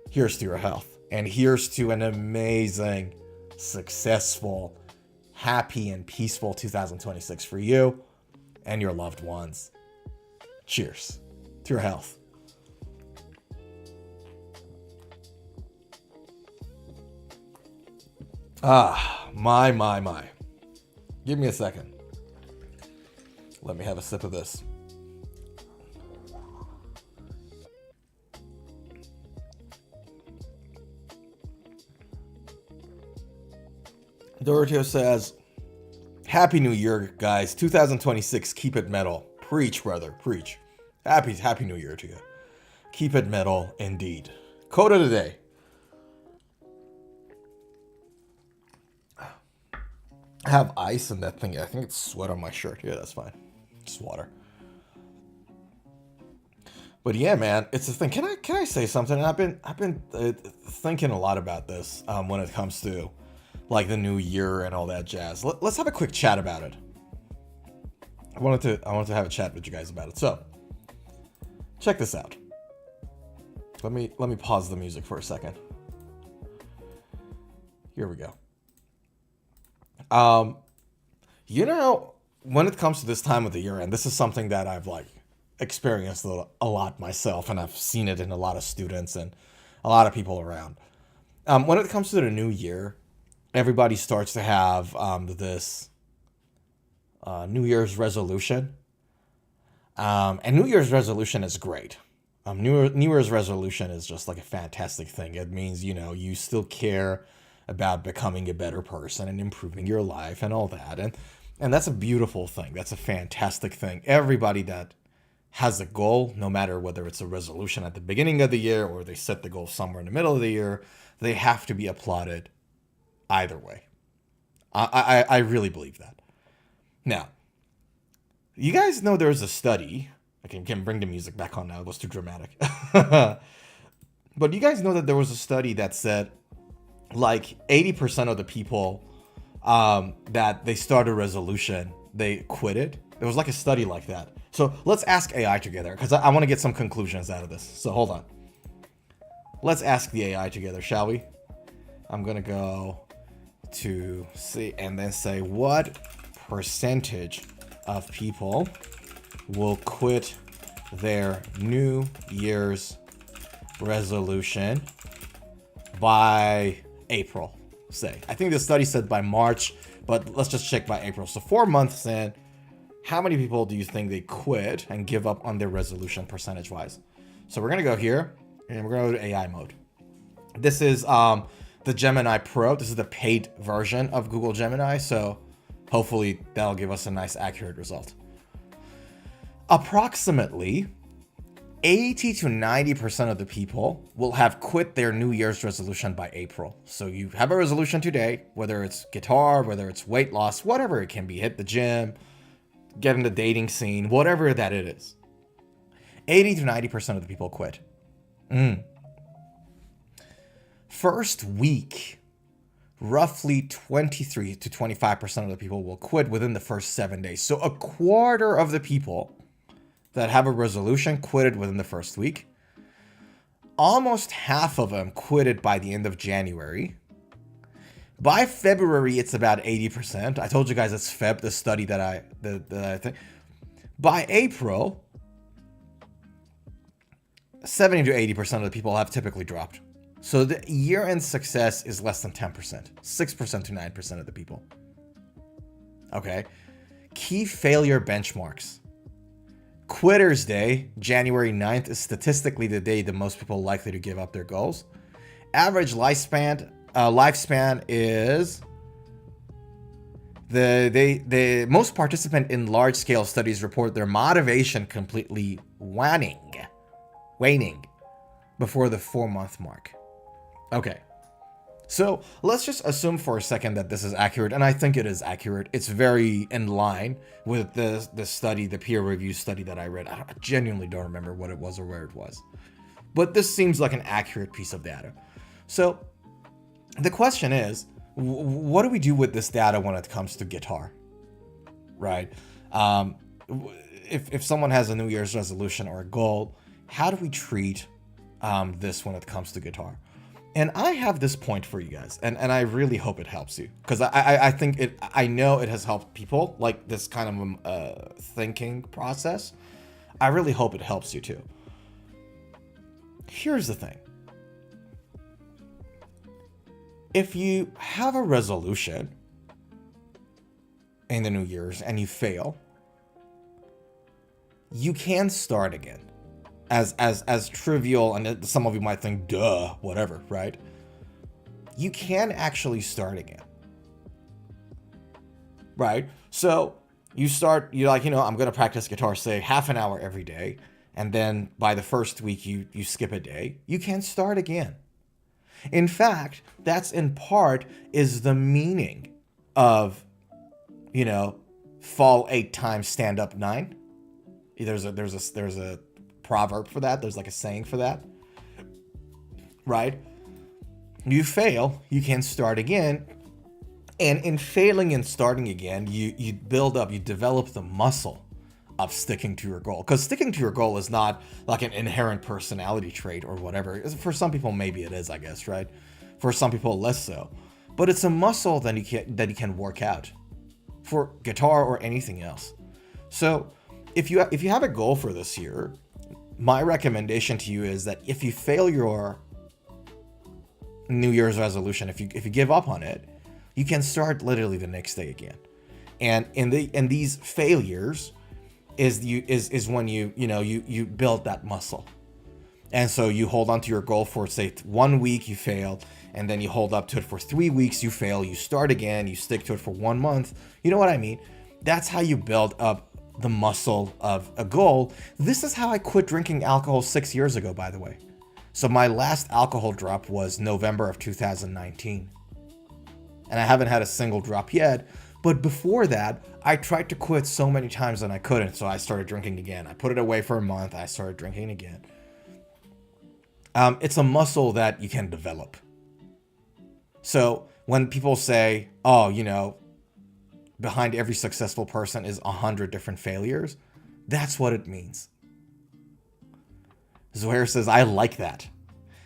Here's to your health. And here's to an amazing, successful, happy and peaceful 2026 for you and your loved ones. Cheers to your health. My. Give me a second. Let me have a sip of this. Doroteo says, Happy New Year, guys. 2026, keep it metal. Preach, brother, preach. Happy New Year to you. Keep it metal, indeed. Quote of the day. I have ice in that thing. I think it's sweat on my shirt. Yeah, that's fine. Just water. But yeah, man, it's a thing. Can I say something? I've been thinking a lot about this when it comes to like the new year and all that jazz. Let's have a quick chat about it. I wanted to have a chat with you guys about it. So, check this out. Let me pause the music for a second. Here we go. You know, when it comes to this time of the year, and this is something that I've like experienced a lot myself, and I've seen it in a lot of students and a lot of people around. When it comes to the new year, everybody starts to have this New Year's resolution. And New Year's resolution is great. New Year's resolution is just like a fantastic thing. It means, you know, you still care about becoming a better person and improving your life and all that. And that's a beautiful thing. That's a fantastic thing. Everybody that has a goal, no matter whether it's a resolution at the beginning of the year or they set the goal somewhere in the middle of the year, they have to be applauded either way. I really believe that. Now, you guys know there's a study. I can bring the music back on now. It was too dramatic. But you guys know that there was a study that said like 80% of the people that they start a resolution, they quit it. There was like a study like that. So let's ask AI together because I want to get some conclusions out of this. So hold on. Let's ask the AI together, shall we? I'm gonna go to see and then say what percentage of people will quit their New Year's resolution by April, say. I think the study said by March, but let's just check by April. So 4 months in, how many people do you think they quit and give up on their resolution percentage-wise? So we're gonna go here and we're gonna go to AI mode. This is the Gemini Pro. This is the paid version of Google Gemini, so hopefully that'll give us a nice accurate result. Approximately 80 to 90% of the people will have quit their New Year's resolution by April. So you have a resolution today, whether it's guitar, whether it's weight loss, whatever it can be, hit the gym, get in the dating scene, whatever that it is. 80 to 90% of the people quit. First week, roughly 23 to 25% of the people will quit within the first 7 days. So a quarter of the people that have a resolution quitted within the first week. Almost half of them quitted by the end of January. By February, it's about 80%. I told you guys it's Feb, the study that I think. By April, 70 to 80% of the people have typically dropped. So the year-end success is less than 10%, 6% to 9% of the people. Okay. Key failure benchmarks. Quitter's Day, January 9th, is statistically the day the most people likely to give up their goals. Average lifespan is the most participant in large-scale studies report their motivation completely waning before the 4-month mark. Okay. So let's just assume for a second that this is accurate, and I think it is accurate. It's very in line with the study, the peer review study that I read. I genuinely don't remember what it was or where it was. But this seems like an accurate piece of data. So the question is, what do we do with this data when it comes to guitar? Right? If someone has a New Year's resolution or a goal, how do we treat this when it comes to guitar? And I have this point for you guys, and I really hope it helps you, because I know it has helped people, like this kind of thinking process. I really hope it helps you too. Here's the thing. If you have a resolution in the New Year's and you fail, you can start again. As trivial, and some of you might think, duh, whatever, right? You can actually start again. Right? So you're like, I'm going to practice guitar, say half an hour every day. And then by the first week, you skip a day. You can start again. In fact, that's in part is the meaning of, fall 8 times, stand up 9. There's a proverb for that. There's like a saying for that, right? You fail, you can start again. And in failing and starting again, you build up, you develop the muscle of sticking to your goal. Because sticking to your goal is not like an inherent personality trait or whatever. For some people, maybe it is, I guess, right? For some people, less so. But it's a muscle that you can work out for guitar or anything else. So if you have a goal for this year, my recommendation to you is that if you fail your New Year's resolution, if you give up on it, you can start literally the next day again. And in these failures is when you build that muscle. And so you hold on to your goal for, say, 1 week, you failed, and then you hold up to it for 3 weeks, you fail, you start again, you stick to it for 1 month. You know what I mean? That's how you build up the muscle of a goal. This is how I quit drinking alcohol 6 years ago, by the way. So my last alcohol drop was November of 2019. And I haven't had a single drop yet. But before that, I tried to quit so many times and I couldn't. So I started drinking again. I put it away for a month. I started drinking again. It's a muscle that you can develop. So when people say, behind every successful person is 100 different failures, that's what it means. Zohair says, I like that.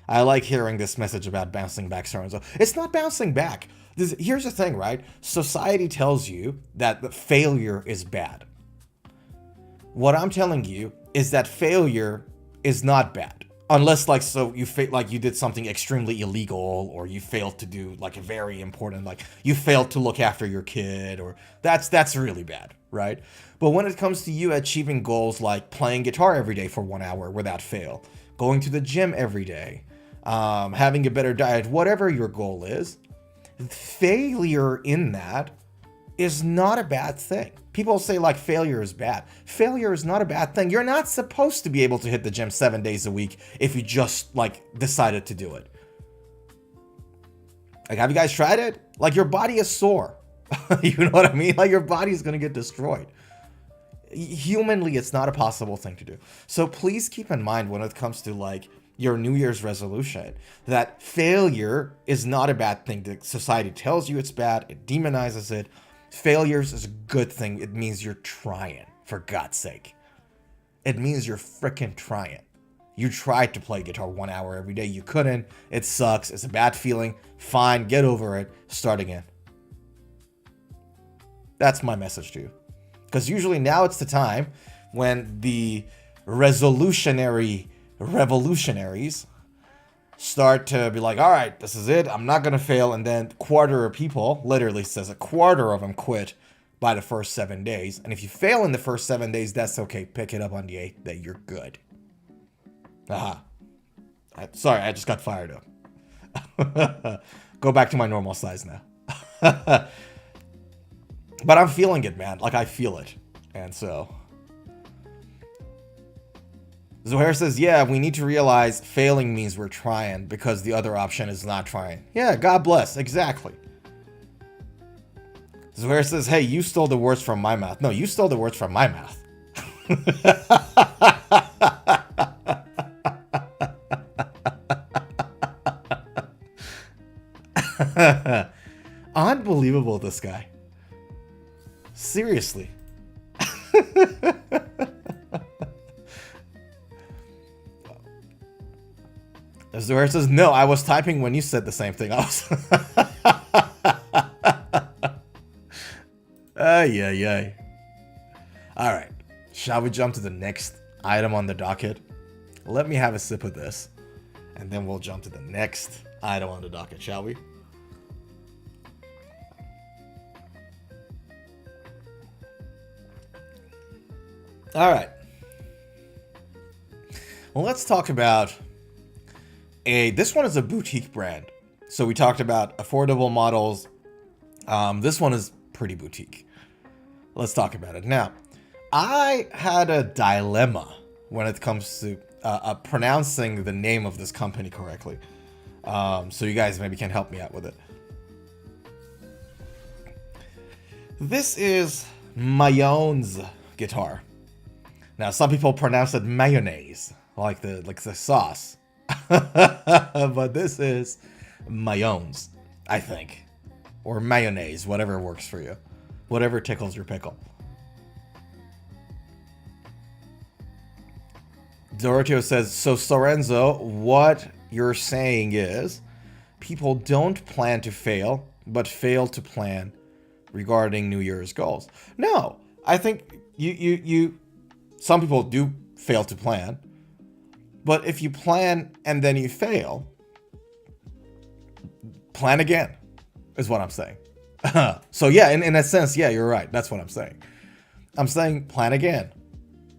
I like hearing this message about bouncing back, Sorenzo. It's not bouncing back. Here's the thing, right? Society tells you that failure is bad. What I'm telling you is that failure is not bad. Unless, like, so you you did something extremely illegal, or you failed to do like a very important, like you failed to look after your kid, or that's really bad, right? But when it comes to you achieving goals like playing guitar every day for 1 hour without fail, going to the gym every day, having a better diet, whatever your goal is, failure in that is not a bad thing. People say like failure is bad. Failure is not a bad thing. You're not supposed to be able to hit the gym 7 days a week if you just like decided to do it. Like, have you guys tried it? Like, your body is sore. You know what I mean? Like, your body is going to get destroyed. Humanly, it's not a possible thing to do. So please keep in mind when it comes to like your New Year's resolution that failure is not a bad thing. The society tells you it's bad. It demonizes it. Failures is a good thing. It means you're trying, for God's sake. It means you're freaking trying. You tried to play guitar 1 hour every day. You couldn't. It sucks. It's a bad feeling. Fine. Get over it. Start again. That's my message to you. Because usually now it's the time when the revolutionaries start to be like, all right, this is it. I'm not going to fail. And then quarter of people, literally says a quarter of them quit by the first 7 days. And if you fail in the first 7 days, that's okay. Pick it up on the 8th day. You're good. Sorry, I just got fired up. Go back to my normal size now. But I'm feeling it, man. Like, I feel it. And so Zohair says, yeah, we need to realize failing means we're trying because the other option is not trying. Yeah, God bless. Exactly. Zohair says, hey, you stole the words from my mouth. No, you stole the words from my mouth. Unbelievable, this guy. Seriously. Zohair says, no, I was typing when you said the same thing. I was... Ay. All right. Shall we jump to the next item on the docket? Let me have a sip of this, and then we'll jump to the next item on the docket, shall we? All right. Well, let's talk about this one is a boutique brand. So we talked about affordable models. This one is pretty boutique. Let's talk about it. Now, I had a dilemma when it comes to pronouncing the name of this company correctly. So you guys maybe can help me out with it. This is Mayones guitar. Now, some people pronounce it mayonnaise, like the sauce. But this is Mayones, I think. Or mayonnaise, whatever works for you. Whatever tickles your pickle. Doroteo says, so Sorenzo, what you're saying is people don't plan to fail, but fail to plan regarding New Year's goals. No, I think some people do fail to plan, but if you plan and then you fail, plan again, is what I'm saying. So yeah, in a sense, yeah, you're right. That's what I'm saying. I'm saying plan again.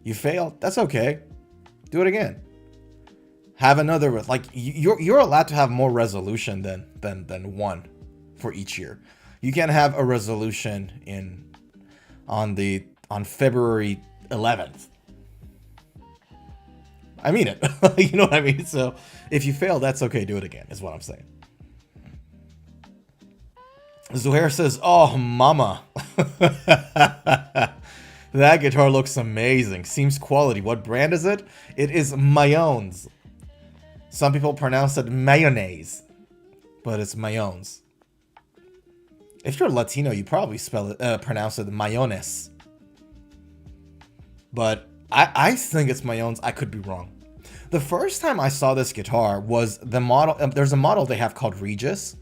You failed, that's okay. Do it again. Have another, like, you're allowed to have more resolution than one for each year. You can have a resolution on February 11th. I mean it. You know what I mean? So if you fail, that's okay. Do it again, is what I'm saying. Zuhair says, oh, mama. That guitar looks amazing. Seems quality. What brand is it? It is Mayones. Some people pronounce it mayonnaise, but it's Mayones. If you're Latino, you probably pronounce it Mayones. But I think it's Mayones. I could be wrong. The first time I saw this guitar was the model. There's a model they have called Regis.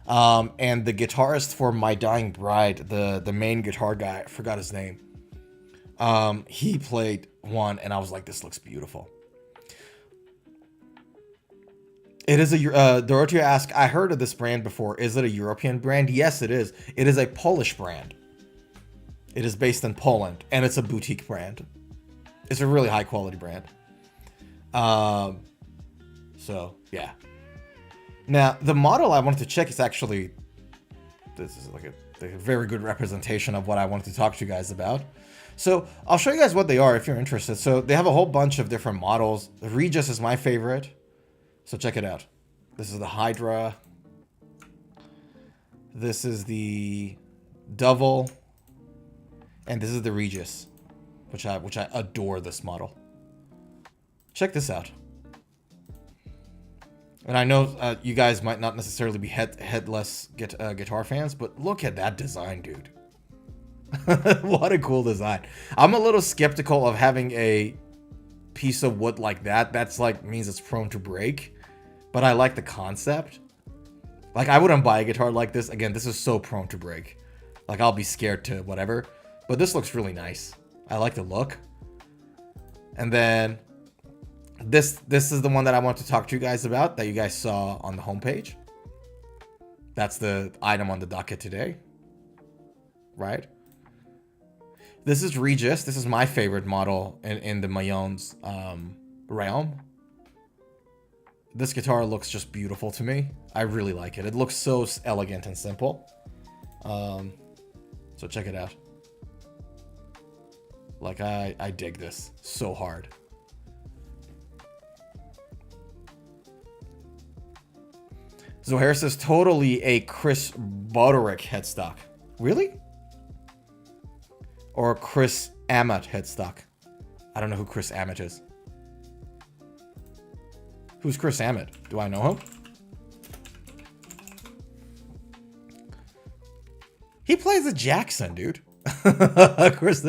And the guitarist for My Dying Bride, the main guitar guy, I forgot his name. He played one, and I was like, this looks beautiful. It is a, Dorothea asked, I heard of this brand before. Is it a European brand? Yes, it is. It is a Polish brand. It is based in Poland, and it's a boutique brand. It's a really high quality brand. So, yeah. Now, the model I wanted to check is actually, this is like a very good representation of what I wanted to talk to you guys about. So, I'll show you guys what they are if you're interested. So, they have a whole bunch of different models. The Regis is my favorite. So, check it out. This is the Hydra. This is the Duvell. And this is the Regis, which I adore this model. Check this out. And I know you guys might not necessarily be headless guitar fans, but look at that design, dude. What a cool design. I'm a little skeptical of having a piece of wood like that. That's like means it's prone to break. But I like the concept. Like, I wouldn't buy a guitar like this. Again, this is so prone to break. Like, I'll be scared to whatever. But this looks really nice. I like the look. And then this is the one that I want to talk to you guys about that you guys saw on the homepage. That's the item on the docket today. Right? This is Regis. This is my favorite model in the Mayones realm. This guitar looks just beautiful to me. I really like it. It looks so elegant and simple. So check it out. Like, I dig this so hard. Zohair says, totally a Chris Boderick headstock. Really? Or Chris Ammett headstock. I don't know who Chris Ammett is. Who's Chris Ammett? Do I know him? He plays a Jackson, dude. Chris.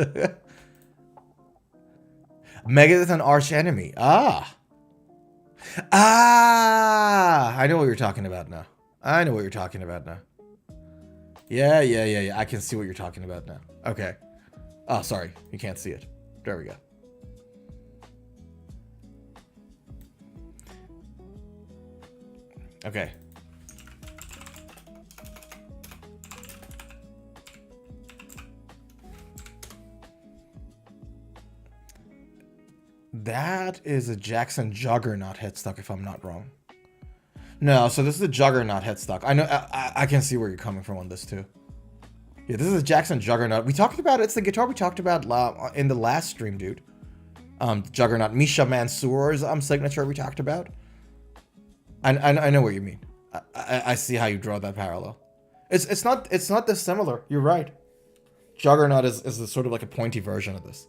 Megadeth and Arch Enemy. I know what you're talking about now. I know what you're talking about now. Yeah. I can see what you're talking about now. Okay. Oh, sorry. You can't see it. There we go. Okay. That is a Jackson Juggernaut headstock, if I'm not wrong. No, so this is a Juggernaut headstock. I know, I can see where you're coming from on this too. Yeah, this is a Jackson Juggernaut. We talked about it. It's the guitar we talked about in the last stream, dude. Juggernaut, Misha Mansour's signature we talked about. I know what you mean. I see how you draw that parallel. It's not dissimilar. You're right. Juggernaut is sort of like a pointy version of this.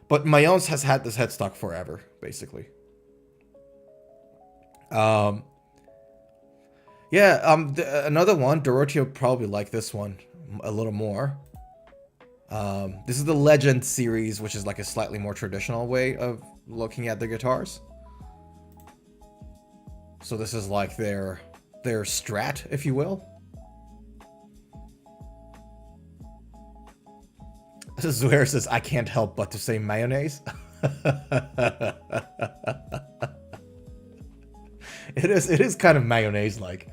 But Mayones has had this headstock forever, basically. Another one, Dorothea would probably like this one a little more. This is the Legend series, which is like a slightly more traditional way of looking at the guitars. So this is like their Strat, if you will. Zuhair says, I can't help but to say mayonnaise. It is kind of mayonnaise-like,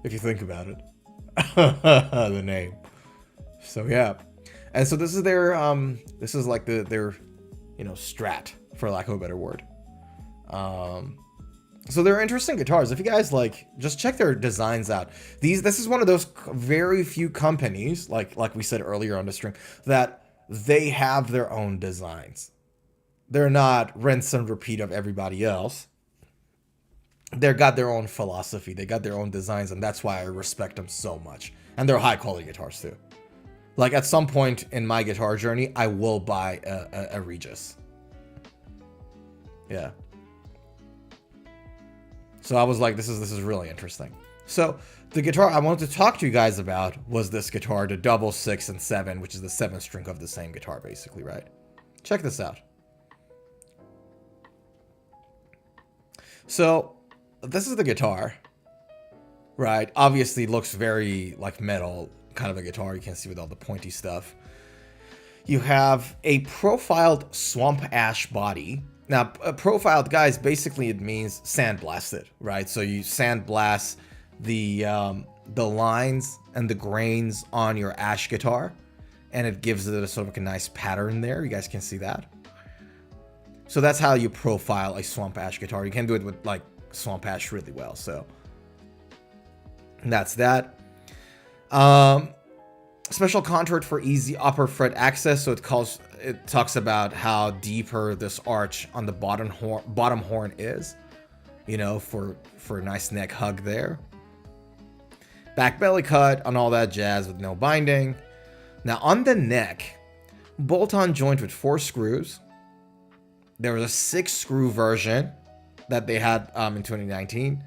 if you think about it. The name. So yeah. And so this is their this is like their Strat, for lack of a better word. So they're interesting guitars. If you guys just check their designs out. This is one of those very few companies, like we said earlier on the stream, that they have their own designs. They're not rinse and repeat of everybody else. They've got their own philosophy. They got their own designs, and that's why I respect them so much. And they're high quality guitars too. Like, at some point in my guitar journey, I will buy a Regis. Yeah. So I was like, this is really interesting. So the guitar I wanted to talk to you guys about was this guitar, the double 6 and 7, which is the 7th string of the same guitar, basically, right? Check this out. So this is the guitar, right? Obviously looks very like metal kind of a guitar. You can see with all the pointy stuff. You have a profiled swamp ash body. Now, profiled, guys, basically it means sandblasted, right? So you sandblast the lines and the grains on your ash guitar, and it gives it a sort of a nice pattern there. You guys can see that. So that's how you profile a swamp ash guitar. You can do it with like swamp ash really well. So that's that. Special contour for easy upper fret access. So it talks about how deeper this arch on the bottom horn is, you know, for a nice neck hug there. Back belly cut on all that jazz with no binding. Now on the neck, bolt-on joint with 4 screws. There was a 6-screw version that they had in 2019.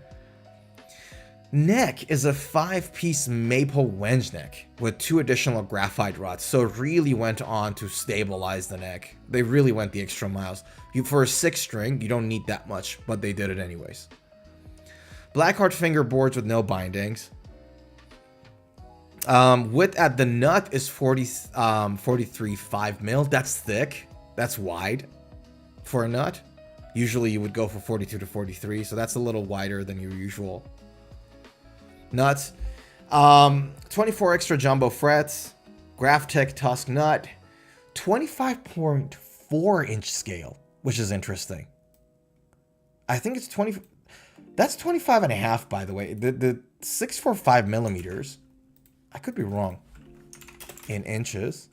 Neck is a 5-piece maple wenge neck with 2 additional graphite rods. So it really went on to stabilize the neck. They really went the extra miles. For a 6-string, you don't need that much, but they did it anyways. Blackheart fingerboards with no bindings. Width at the nut is 43 5 mil. That's thick. That's wide for a nut. Usually you would go for 42 to 43, so that's a little wider than your usual nuts. 24 extra jumbo frets. Graphtec Tusk nut. 25.4 inch scale, which is interesting. I think it's 20. That's 25 and a half, by the way. The 645 millimeters. I could be wrong in inches.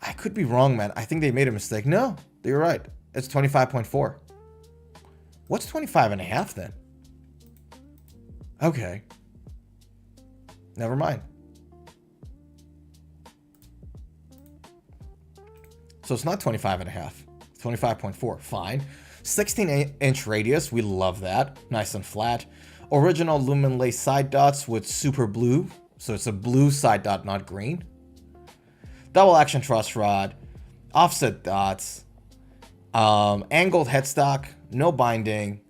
I could be wrong, man. I think they made a mistake. No, you're right. It's 25.4. What's 25 and a half then? Okay. Never mind. So it's not 25 and a half. It's 25.4. Fine. 16-inch radius. We love that. Nice and flat. Original lumen lace side dots with super blue. So it's a blue side dot, not green. Double action truss rod. Offset dots. Angled headstock. No binding.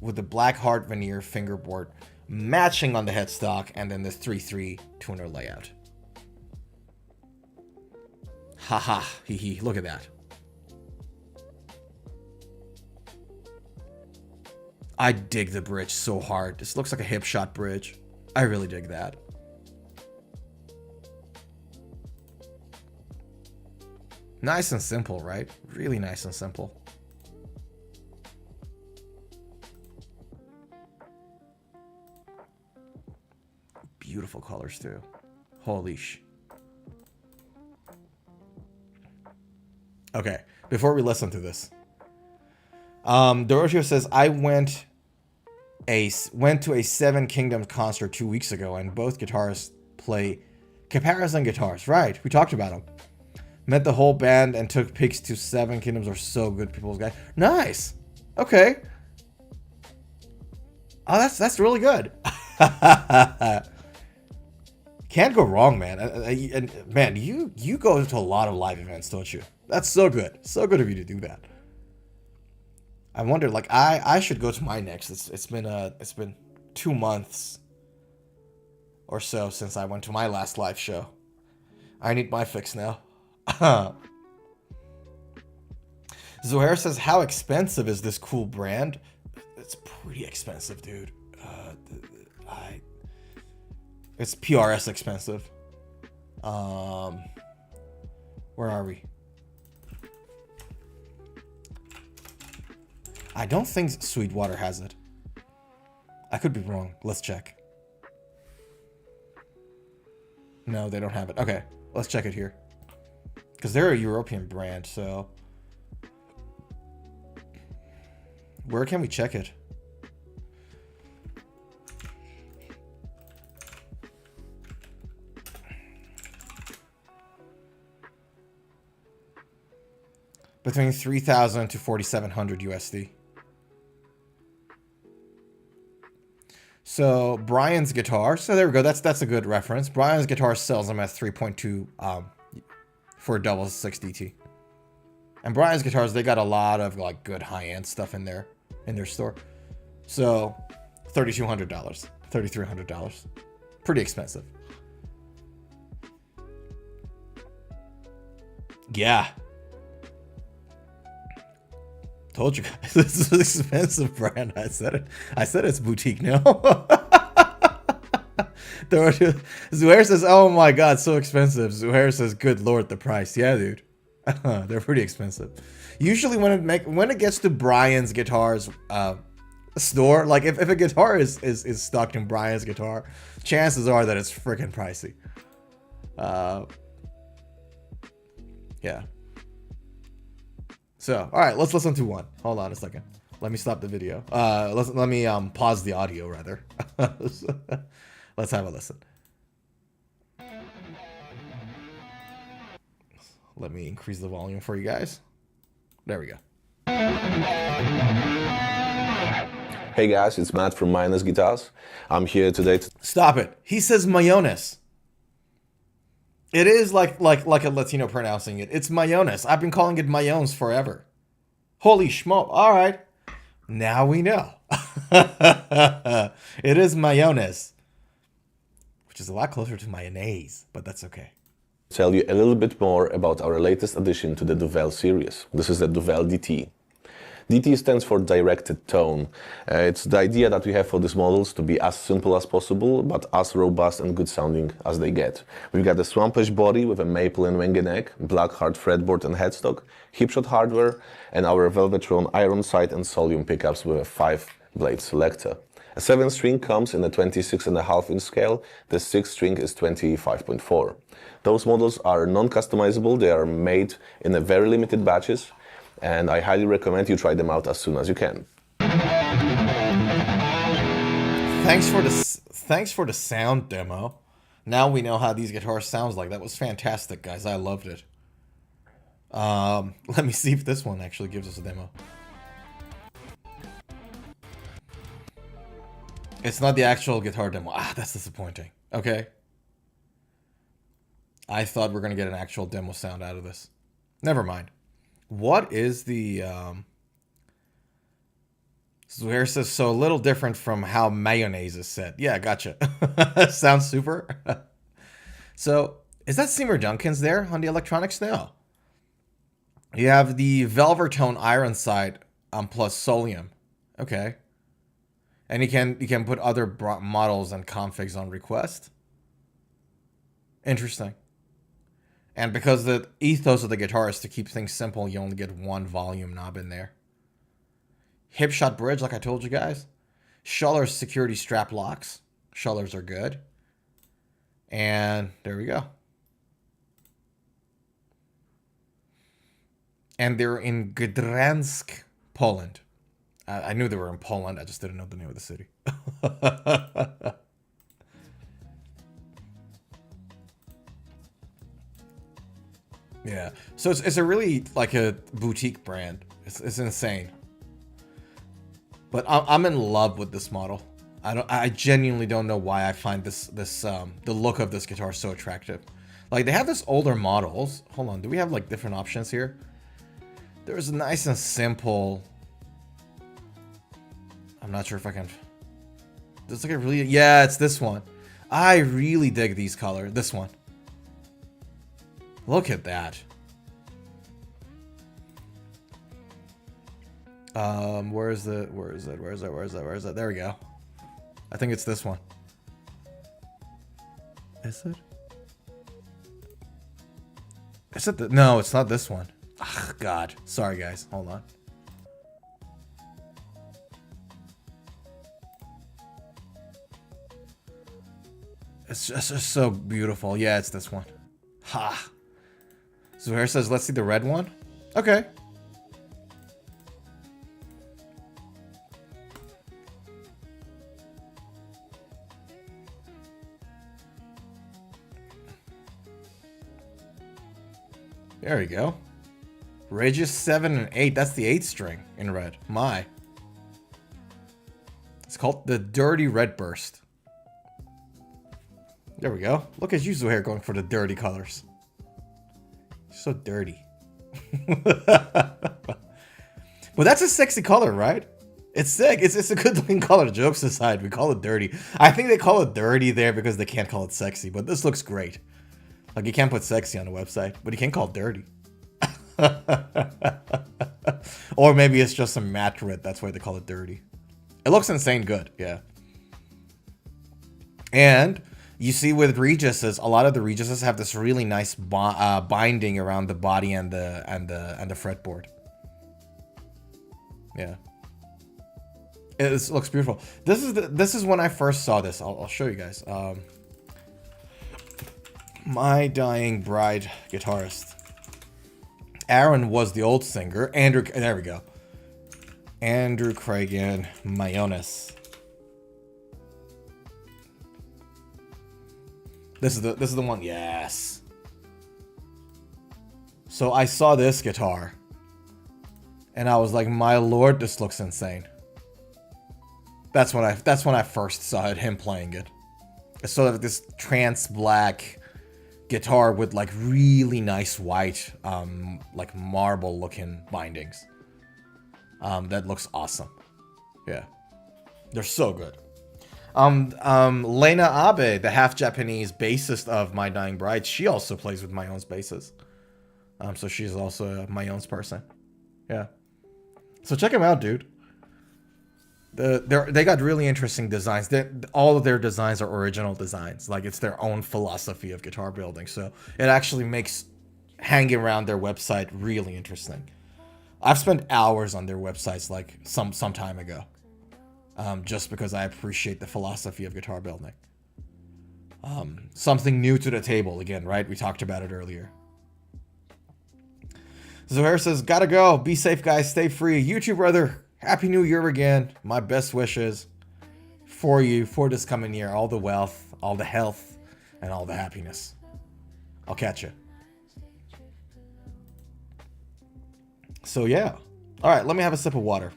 With the black heart veneer fingerboard matching on the headstock. And then this 3-3 tuner layout. Haha. Hee hee. Look at that. I dig the bridge so hard. This looks like a hip shot bridge. I really dig that. Nice and simple, right? Really nice and simple. Beautiful colors too. Holy sh. Okay, before we listen to this. Dorotio says, I went to a Seven Kingdoms concert 2 weeks ago, and both guitarists play comparison guitars. Right, we talked about them. Met the whole band and took pics to Seven Kingdoms. Are so good, people's guy. Nice. Okay. Oh, that's really good. Can't go wrong, man. And man, you go to a lot of live events, don't you? That's so good. So good of you to do that. I wonder, like, I should go to my next. It's been 2 months or so since I went to my last live show. I need my fix now. Zohair says, how expensive is this cool brand? It's pretty expensive, dude. It's PRS expensive. Where are we? I don't think Sweetwater has it. I could be wrong. Let's check. No, they don't have it. Okay, let's check it here. Because they're a European brand, so... Where can we check it? Between 3,000 to 4,700 USD. So Brian's guitar. So there we go. That's a good reference. Brian's guitar sells them at 3.2 for a double 6DT. And Brian's Guitars, they got a lot of like good high-end stuff in their store. So $3,200, $3,300, pretty expensive. Yeah. Told you guys, this is an expensive brand. I said it. I said it's boutique now. Zuhair says, oh my god, so expensive. Zuhair says, good lord, the price. Yeah, dude. They're pretty expensive. Usually when it gets to Brian's Guitars store, like if a guitar is stocked in Brian's Guitar, chances are that it's freaking pricey. Yeah. So, all right, let's listen to one. Hold on a second. Let me stop the video. Let me pause the audio rather. Let's have a listen. Let me increase the volume for you guys. There we go. Hey guys, it's Matt from AIO Guitars. I'm here today to... Stop it. He says Mayones. It is like a Latino pronouncing it. It's Mayones. I've been calling it Mayones forever. Holy schmo. All right. Now we know. It is Mayones. Which is a lot closer to mayonnaise, but that's okay. tell you a little bit more about our latest addition to the Duvell series. This is the Duvell DT. DT stands for directed tone. It's the idea that we have for these models to be as simple as possible, but as robust and good sounding as they get. We've got a swampish body with a maple and winged neck, black hard fretboard and headstock, hipshot hardware, and our Velvetron iron sight and Solium pickups with a 5-blade selector. A 7-string comes in a 26.5-inch scale, the 6-string is 25.4. Those models are non-customizable, they are made in a very limited batches, and I highly recommend you try them out as soon as you can. Thanks for the sound demo. Now we know how these guitars sounds like. That was fantastic, guys. I loved it. Let me see if this one actually gives us a demo. It's not the actual guitar demo. Ah, that's disappointing. Okay. I thought we were going to get an actual demo sound out of this. Never mind. What is the... Zuhair says, so a little different from how Mayonnaise is set. Yeah, gotcha. Sounds super. So, is that Seymour Duncan's there on the electronics now? You have the Velvetone iron sight plus Solium. Okay. And you can put other models and configs on request. Interesting. And because the ethos of the guitar is to keep things simple, you only get one volume knob in there. Hipshot bridge, like I told you guys. Schuller's security strap locks. Schuller's are good. And there we go. And they're in Gdansk, Poland. I knew they were in Poland, I just didn't know the name of the city. Yeah, so it's a really like a boutique brand. It's insane. But I'm in love with this model. I genuinely don't know why I find the look of this guitar so attractive. Like they have this older models. Hold on, do we have like different options here? There's a nice and simple. I'm not sure if I can. There's like a really, yeah, it's this one. I really dig these colors. This one. Look at that. Where is it? There we go. I think it's this one. Is it? Is it no, it's not this one. Ah, God. Sorry, guys. Hold on. It's just so beautiful. Yeah, it's this one. Ha. Zuhair says, let's see the red one. Okay. There we go. Regis 7 and 8. That's the 8th string in red. My. It's called the Dirty Red Burst. There we go. Look at you, Zuhair, going for the dirty colors. So dirty. Well, that's a sexy color, right? It's sick. It's a good looking color. Jokes aside, we call it dirty. I think they call it dirty there because they can't call it sexy, but this looks great. Like, you can't put sexy on the website, but you can call it dirty. Or maybe it's just a matte red. That's why they call it dirty. It looks insane good, yeah. And you see with Regis's, a lot of the Regis's have this really nice binding around the body and the fretboard. Yeah, it looks beautiful. This is when I first saw this. I'll show you guys. My Dying Bride guitarist. Aaron was the old singer. Andrew, there we go. Andrew Cragen, Mayones. This is the one. Yes. So I saw this guitar, and I was like, my lord, this looks insane. That's when I first saw it, him playing it. It's sort of this trans black guitar with like really nice white, like marble looking bindings. That looks awesome. Yeah, they're so good. Lena Abe, the half Japanese bassist of My Dying Bride, she also plays with Mayones basses. So she's also a Mayones person. Yeah. So check them out, dude. They got really interesting designs. All of their designs are original designs. Like, it's their own philosophy of guitar building. So it actually makes hanging around their website really interesting. I've spent hours on their websites like some time ago. Just because I appreciate the philosophy of guitar building. Something new to the table again, right? We talked about it earlier. Zohair says, gotta go. Be safe, guys. Stay free. You too, brother. Happy New Year again. My best wishes for you for this coming year. All the wealth, all the health, and all the happiness. I'll catch you. So, yeah. All right, let me have a sip of water.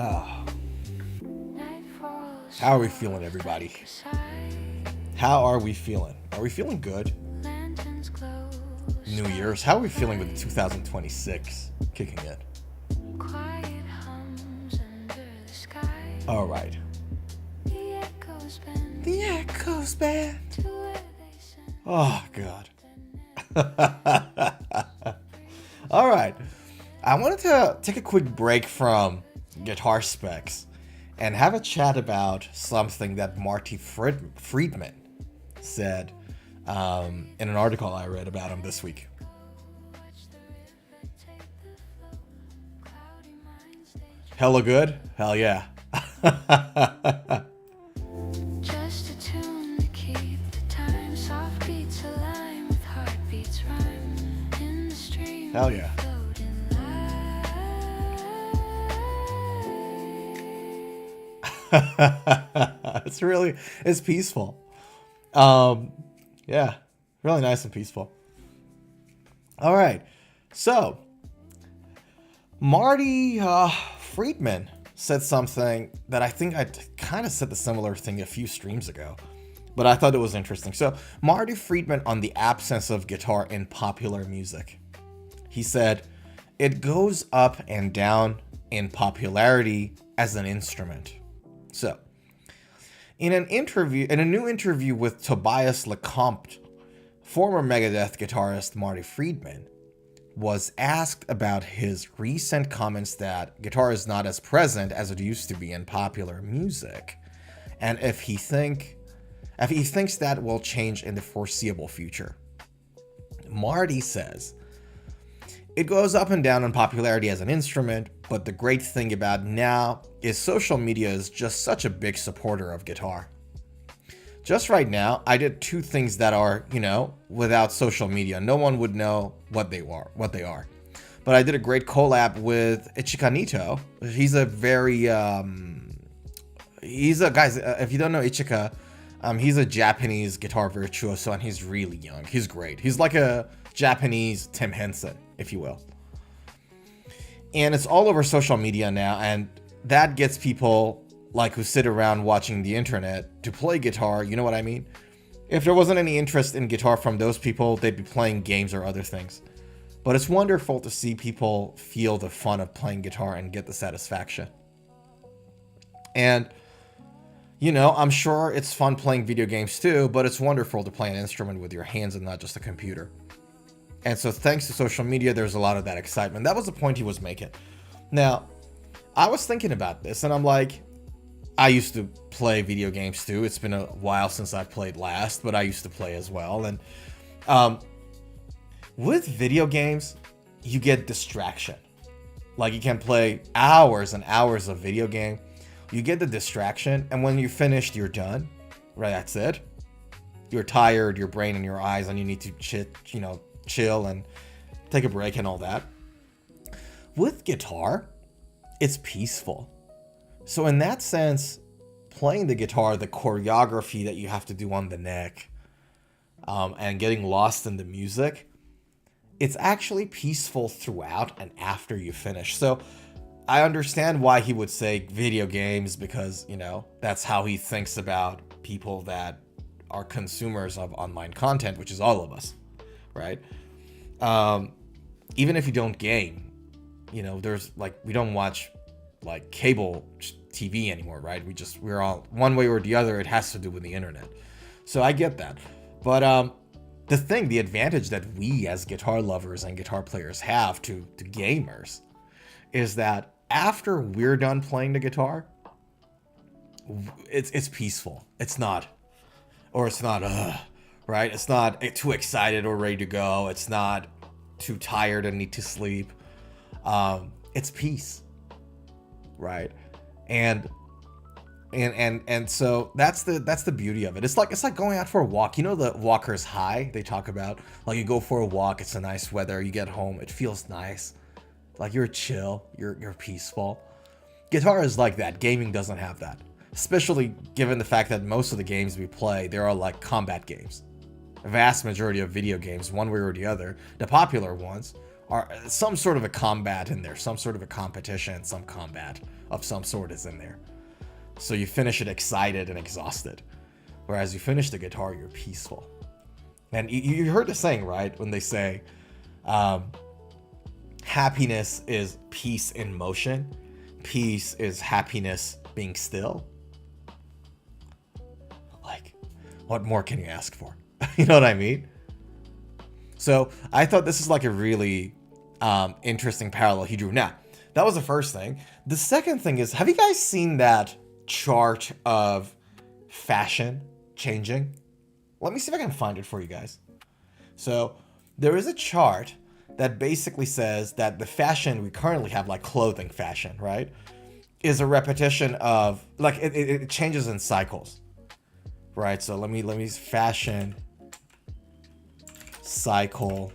Oh. How are we feeling, everybody? How are we feeling? Are we feeling good? New Year's. How are we feeling with 2026 kicking in? All right. The Echoes Band. Oh, God. All right. I wanted to take a quick break from guitar specs and have a chat about something that Marty Friedman said in an article I read about him this week. Hella good? Hell yeah. Just a tune to keep the time, soft beats align with heartbeats rhyme in the stream. Hell yeah. It's peaceful. Yeah, really nice and peaceful. All right, so Marty Friedman said something that I think I kind of said the similar thing a few streams ago, but I thought it was interesting. So Marty Friedman on the absence of guitar in popular music. He said, it goes up and down in popularity as an instrument. So, in a new interview with Tobias LeCompte, former Megadeth guitarist Marty Friedman was asked about his recent comments that guitar is not as present as it used to be in popular music, and if he thinks that will change in the foreseeable future. Marty says, it goes up and down in popularity as an instrument, but the great thing about now is social media is just such a big supporter of guitar. Just right now, I did two things that are, without social media, no one would know what they are. But I did a great collab with Ichikanito. He's a very, guys, if you don't know Ichika, he's a Japanese guitar virtuoso and he's really young. He's great. He's like a Japanese Tim Henson, if you will. And it's all over social media now, and that gets people like who sit around watching the internet to play guitar, you know what I mean? If there wasn't any interest in guitar from those people, they'd be playing games or other things. But it's wonderful to see people feel the fun of playing guitar and get the satisfaction. And, you know, I'm sure it's fun playing video games too, but it's wonderful to play an instrument with your hands and not just a computer. And so thanks to social media, there's a lot of that excitement. That was the point he was making. Now, I was thinking about this, and I'm like, I used to play video games too. It's been a while since I played last, but I used to play as well. And with video games, you get distraction. Like, you can play hours and hours of video game. You get the distraction, and when you're finished, you're done. Right, that's it. You're tired, your brain and your eyes, and you need to chill and take a break and all that. With guitar, it's peaceful. So in that sense, playing the guitar, the choreography that you have to do on the neck, and getting lost in the music, it's actually peaceful throughout and after you finish. So I understand why he would say video games, because, you know, that's how he thinks about people that are consumers of online content, which is all of us, right? Even if you don't game, you know, there's like, we don't watch like cable TV anymore, right? We're all one way or the other. It has to do with the internet. So I get that. But the advantage that we as guitar lovers and guitar players have to gamers is that after we're done playing the guitar, it's peaceful. It's not, right? It's not too excited or ready to go. It's not too tired and need to sleep. It's peace, right? And so that's the beauty of it. It's like going out for a walk. You know, the walker's high they talk about? Like, you go for a walk, it's a nice weather, you get home, it feels nice. Like, you're chill, you're peaceful. Guitar is like that. Gaming doesn't have that. Especially given the fact that most of the games we play, they are like combat games. A vast majority of video games, one way or the other, the popular ones, are some sort of a combat in there, some sort of a competition, some combat of some sort is in there. So you finish it excited and exhausted. Whereas you finish the guitar, you're peaceful. And you heard the saying, right? When they say, happiness is peace in motion. Peace is happiness being still. Like, what more can you ask for? You know what I mean? So I thought this is like a really interesting parallel he drew. Now, that was the first thing. The second thing is, have you guys seen that chart of fashion changing? Let me see if I can find it for you guys. So there is a chart that basically says that the fashion we currently have, like clothing fashion, right, is a repetition of, like, it changes in cycles, right? So let me fashion cycle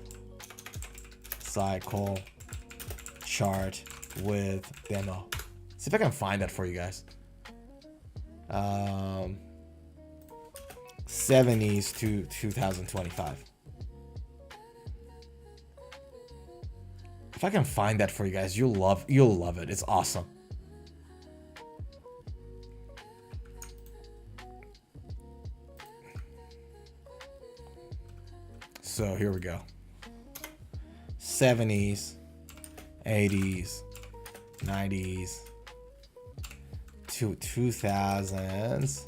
chart with demo. See if I can find that for you guys. 70s to 2025. If I can find that for you guys, you'll love it. It's awesome. So here we go. 70s, 80s, 90s, 2000s,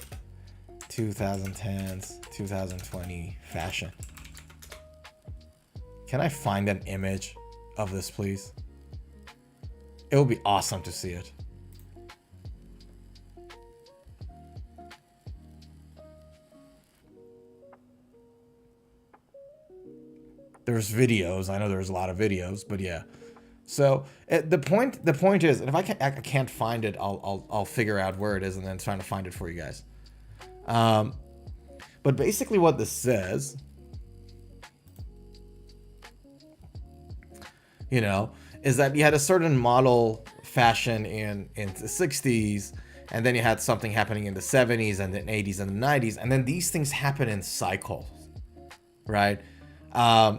2010s, 2020 fashion. Can I find an image of this, please? It would be awesome to see it. There's videos. I know there's a lot of videos, but yeah. So the point is, and if I can't find it, I'll figure out where it is and then trying to find it for you guys. But basically, what this says, you know, is that you had a certain model fashion in the 60s, and then you had something happening in the 70s and then 80s and the 90s, and then these things happen in cycles, right?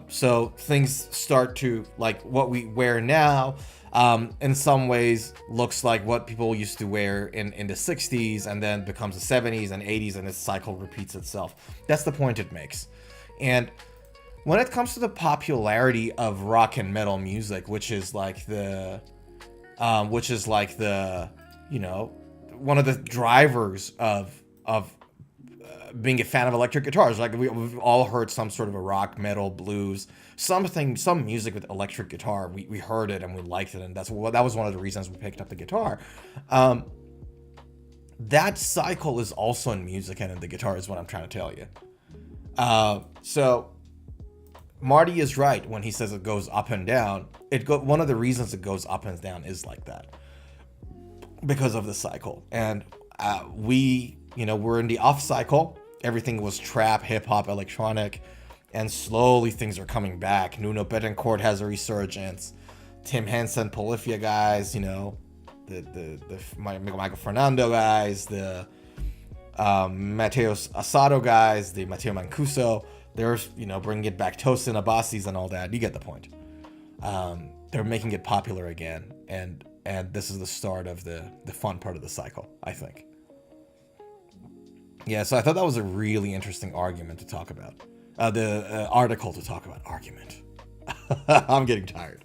So things start to, like what we wear now, In some ways looks like what people used to wear in the 60s and then becomes the 70s and 80s, and this cycle repeats itself. That's the point it makes. And when it comes to the popularity of rock and metal music, which is like the you know, one of the drivers of being a fan of electric guitars. Like we've all heard some sort of a rock, metal, blues, some music with electric guitar. We heard it and we liked it, and that was one of the reasons we picked up the guitar. That cycle is also in music and in the guitar, is what I'm trying to tell you. So Marty is right when he says it goes up and down. One of the reasons it goes up and down is like that, because of the cycle. And we're in the off cycle. Everything was trap, hip hop, electronic, and slowly things are coming back. Nuno Bettencourt has a resurgence. Tim Henson, Polyphia guys, the Michael Fernando guys, the Mateus Asado guys, the Matteo Mancuso. They're bringing it back, Tosin Abbasis and all that. You get the point. They're making it popular again, and this is the start of the fun part of the cycle, I think. Yeah, so I thought that was a really interesting argument to talk about. Article to talk about. Argument. I'm getting tired.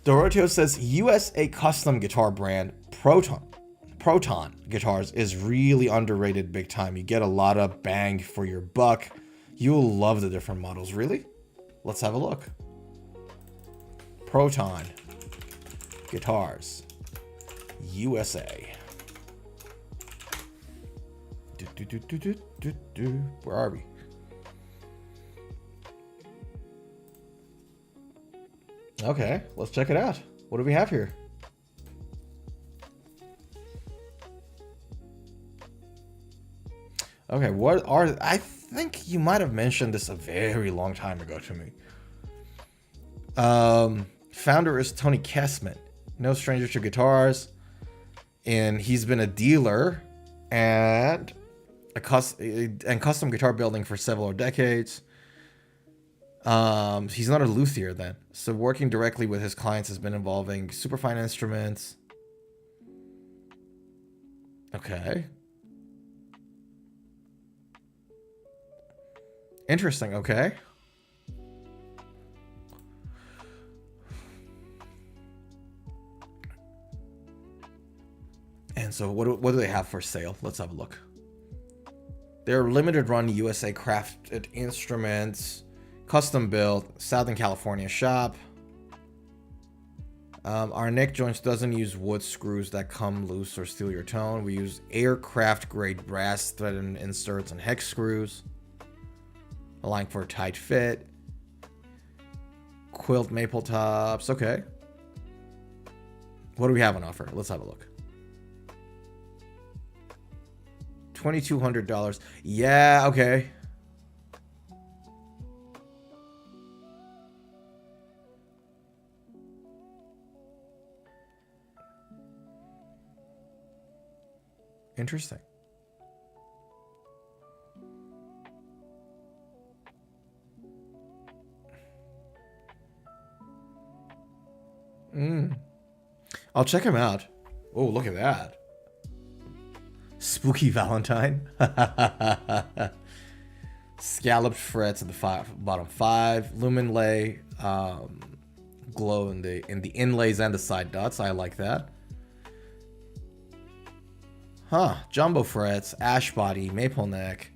Doroteo says, USA custom guitar brand Proton Guitars is really underrated big time. You get a lot of bang for your buck. You'll love the different models. Really? Let's have a look. Proton Guitars USA. Where are we? Okay, let's check it out. What do we have here? Okay, I think you might have mentioned this a very long time ago to me. Founder is Tony Kessman, no stranger to guitars, and he's been a dealer and custom guitar building for several decades. He's not a luthier then, so working directly with his clients has been involving superfine instruments. Okay. Interesting, okay. And so what do they have for sale? Let's have a look. They're limited run USA crafted instruments, custom built, Southern California shop. Our neck joints doesn't use wood screws that come loose or steal your tone. We use aircraft grade brass threaded inserts and hex screws, allowing for a tight fit. Quilt maple tops. Okay. What do we have on offer? Let's have a look. $2,200. Yeah, okay. Interesting. I'll check him out. Oh, look at that. Spooky Valentine. Scalloped frets at the bottom 5. Lumen lay glow in the inlays and the side dots. I like that. Jumbo frets, ash body, maple neck,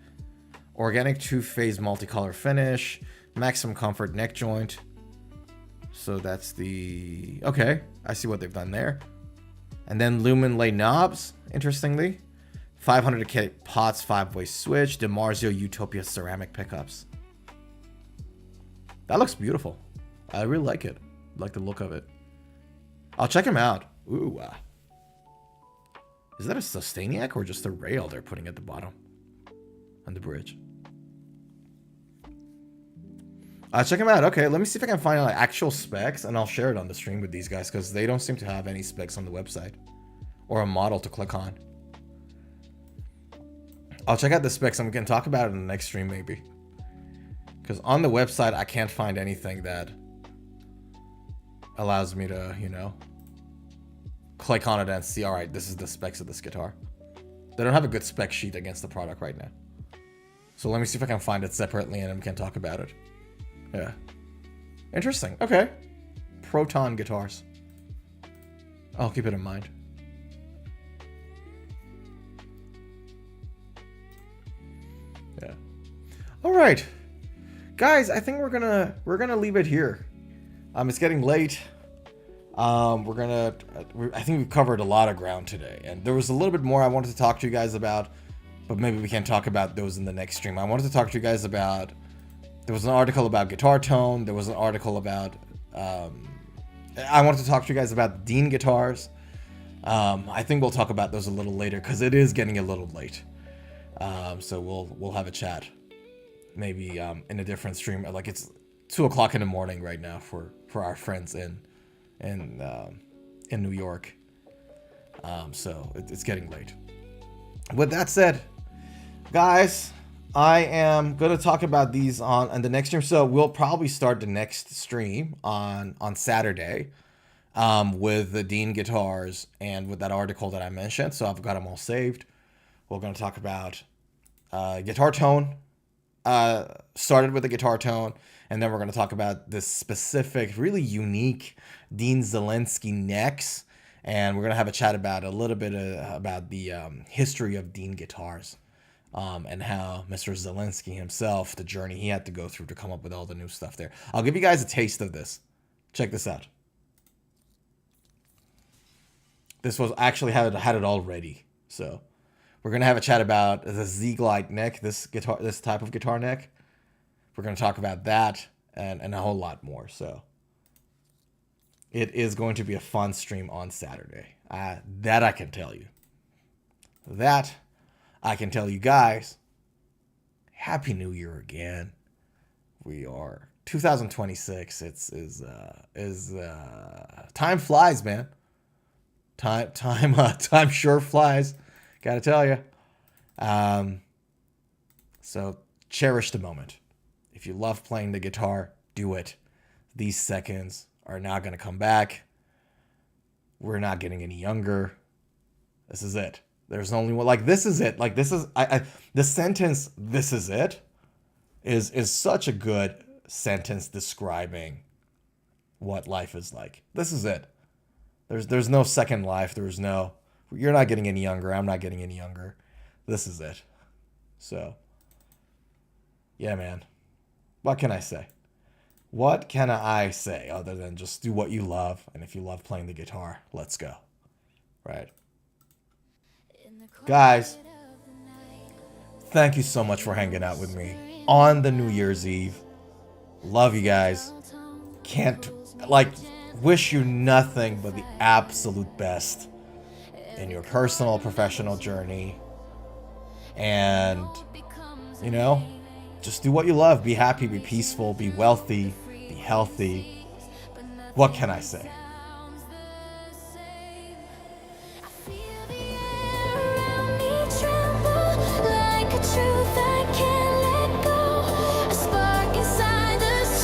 organic 2-phase multicolor finish, maximum comfort neck joint. So that's the... Okay, I see what they've done there. And then lumen lay knobs, interestingly. 500K pots, 5-way switch, DiMarzio Utopia ceramic pickups. That looks beautiful. I really like it. I like the look of it. I'll check him out. Ooh. Is that a Sustainiac or just a rail they're putting at the bottom on the bridge? I'll check him out. Okay, let me see if I can find actual specs, and I'll share it on the stream with these guys, because they don't seem to have any specs on the website or a model to click on. I'll check out the specs and we can talk about it in the next stream maybe. Because on the website, I can't find anything that allows me to, you know, click on it and see, all right, this is the specs of this guitar. They don't have a good spec sheet against the product right now. So let me see if I can find it separately and we can talk about it. Yeah. Interesting. Okay. Proton guitars. I'll keep it in mind. Yeah. All right. Guys, I think we're gonna leave it here. It's getting late. I think we've covered a lot of ground today, and there was a little bit more I wanted to talk to you guys about, but maybe we can talk about those in the next stream. I wanted to talk to you guys about, there was an article about guitar tone. There was an article about, I wanted to talk to you guys about Dean guitars. I think we'll talk about those a little later because it is getting a little late. So we'll have a chat, maybe in a different stream. Like it's 2 o'clock in the morning right now for our friends in New York. So it's getting late. With that said, guys, I am going to talk about these on the next stream. So we'll probably start the next stream on Saturday with the Dean guitars and with that article that I mentioned. So I've got them all saved. We're going to talk about guitar tone. Started with the guitar tone, and then we're going to talk about this specific, really unique Dean Zelensky necks, and we're going to have a chat about a little bit about the history of Dean guitars, and how Mr. Zelensky himself, the journey he had to go through to come up with all the new stuff there. I'll give you guys a taste of this. Check this out. This was actually had it all ready, so we're gonna have a chat about the Z-Glide neck, this type of guitar neck. We're gonna talk about that and a whole lot more. So it is going to be a fun stream on Saturday. That I can tell you. That I can tell you guys. Happy New Year again. We are 2026. Time flies, man. Time sure flies. Gotta tell you. So cherish the moment. If you love playing the guitar, do it. These seconds are not gonna come back. We're not getting any younger. This is it. There's only one. Like, this is it. Like, this is the sentence, "This is it," is such a good sentence describing what life is like. This is it. There's no second life. You're not getting any younger. I'm not getting any younger. This is it. So, yeah, man. What can I say? What can I say other than just do what you love? And if you love playing the guitar, let's go. Right? Guys, thank you so much for hanging out with me on the New Year's Eve. Love you guys. Wish you nothing but the absolute best in your personal, professional journey. And, you know, just do what you love. Be happy, be peaceful, be wealthy, be healthy. What can I say?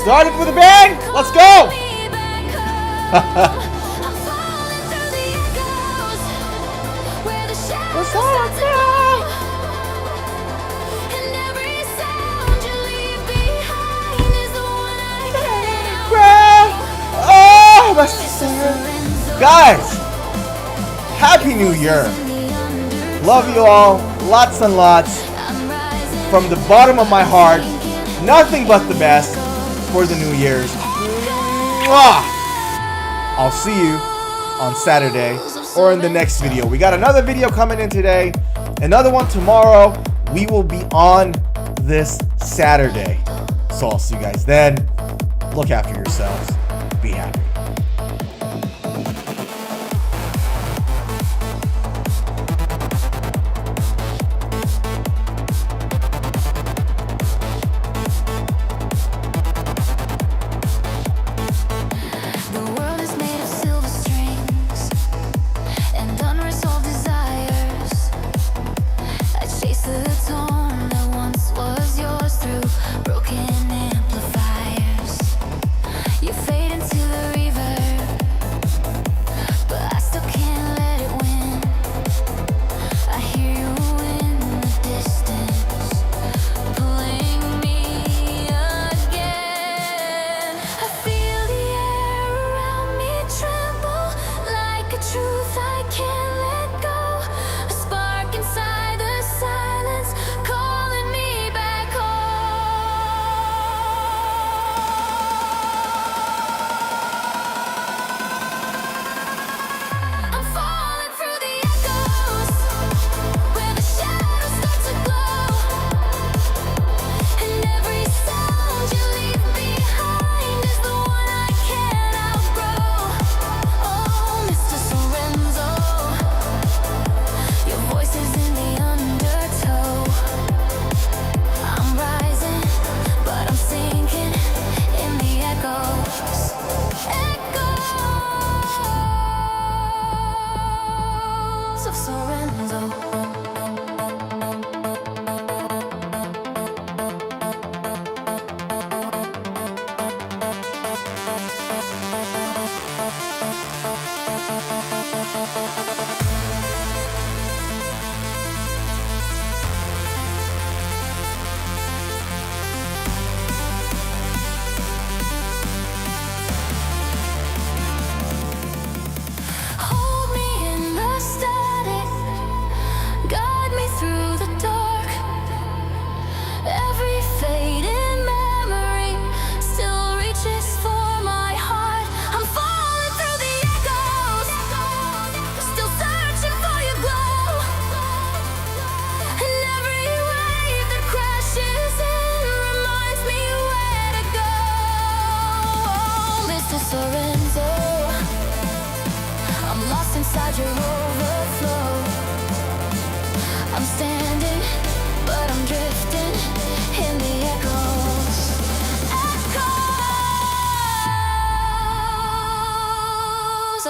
Started with a bang! Let's go! Guys, Happy New Year. Love you all, lots and lots. From the bottom of my heart, nothing but the best for the New Year's. Mwah! I'll see you on Saturday or in the next video. We got another video coming in today, another one tomorrow. We will be on this Saturday. So I'll see you guys then. Look after yourselves. Be happy. Broken amplifiers, you fade into the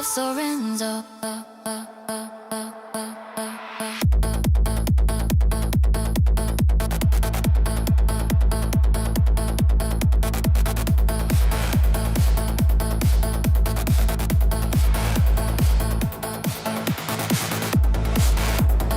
of Sorenzo.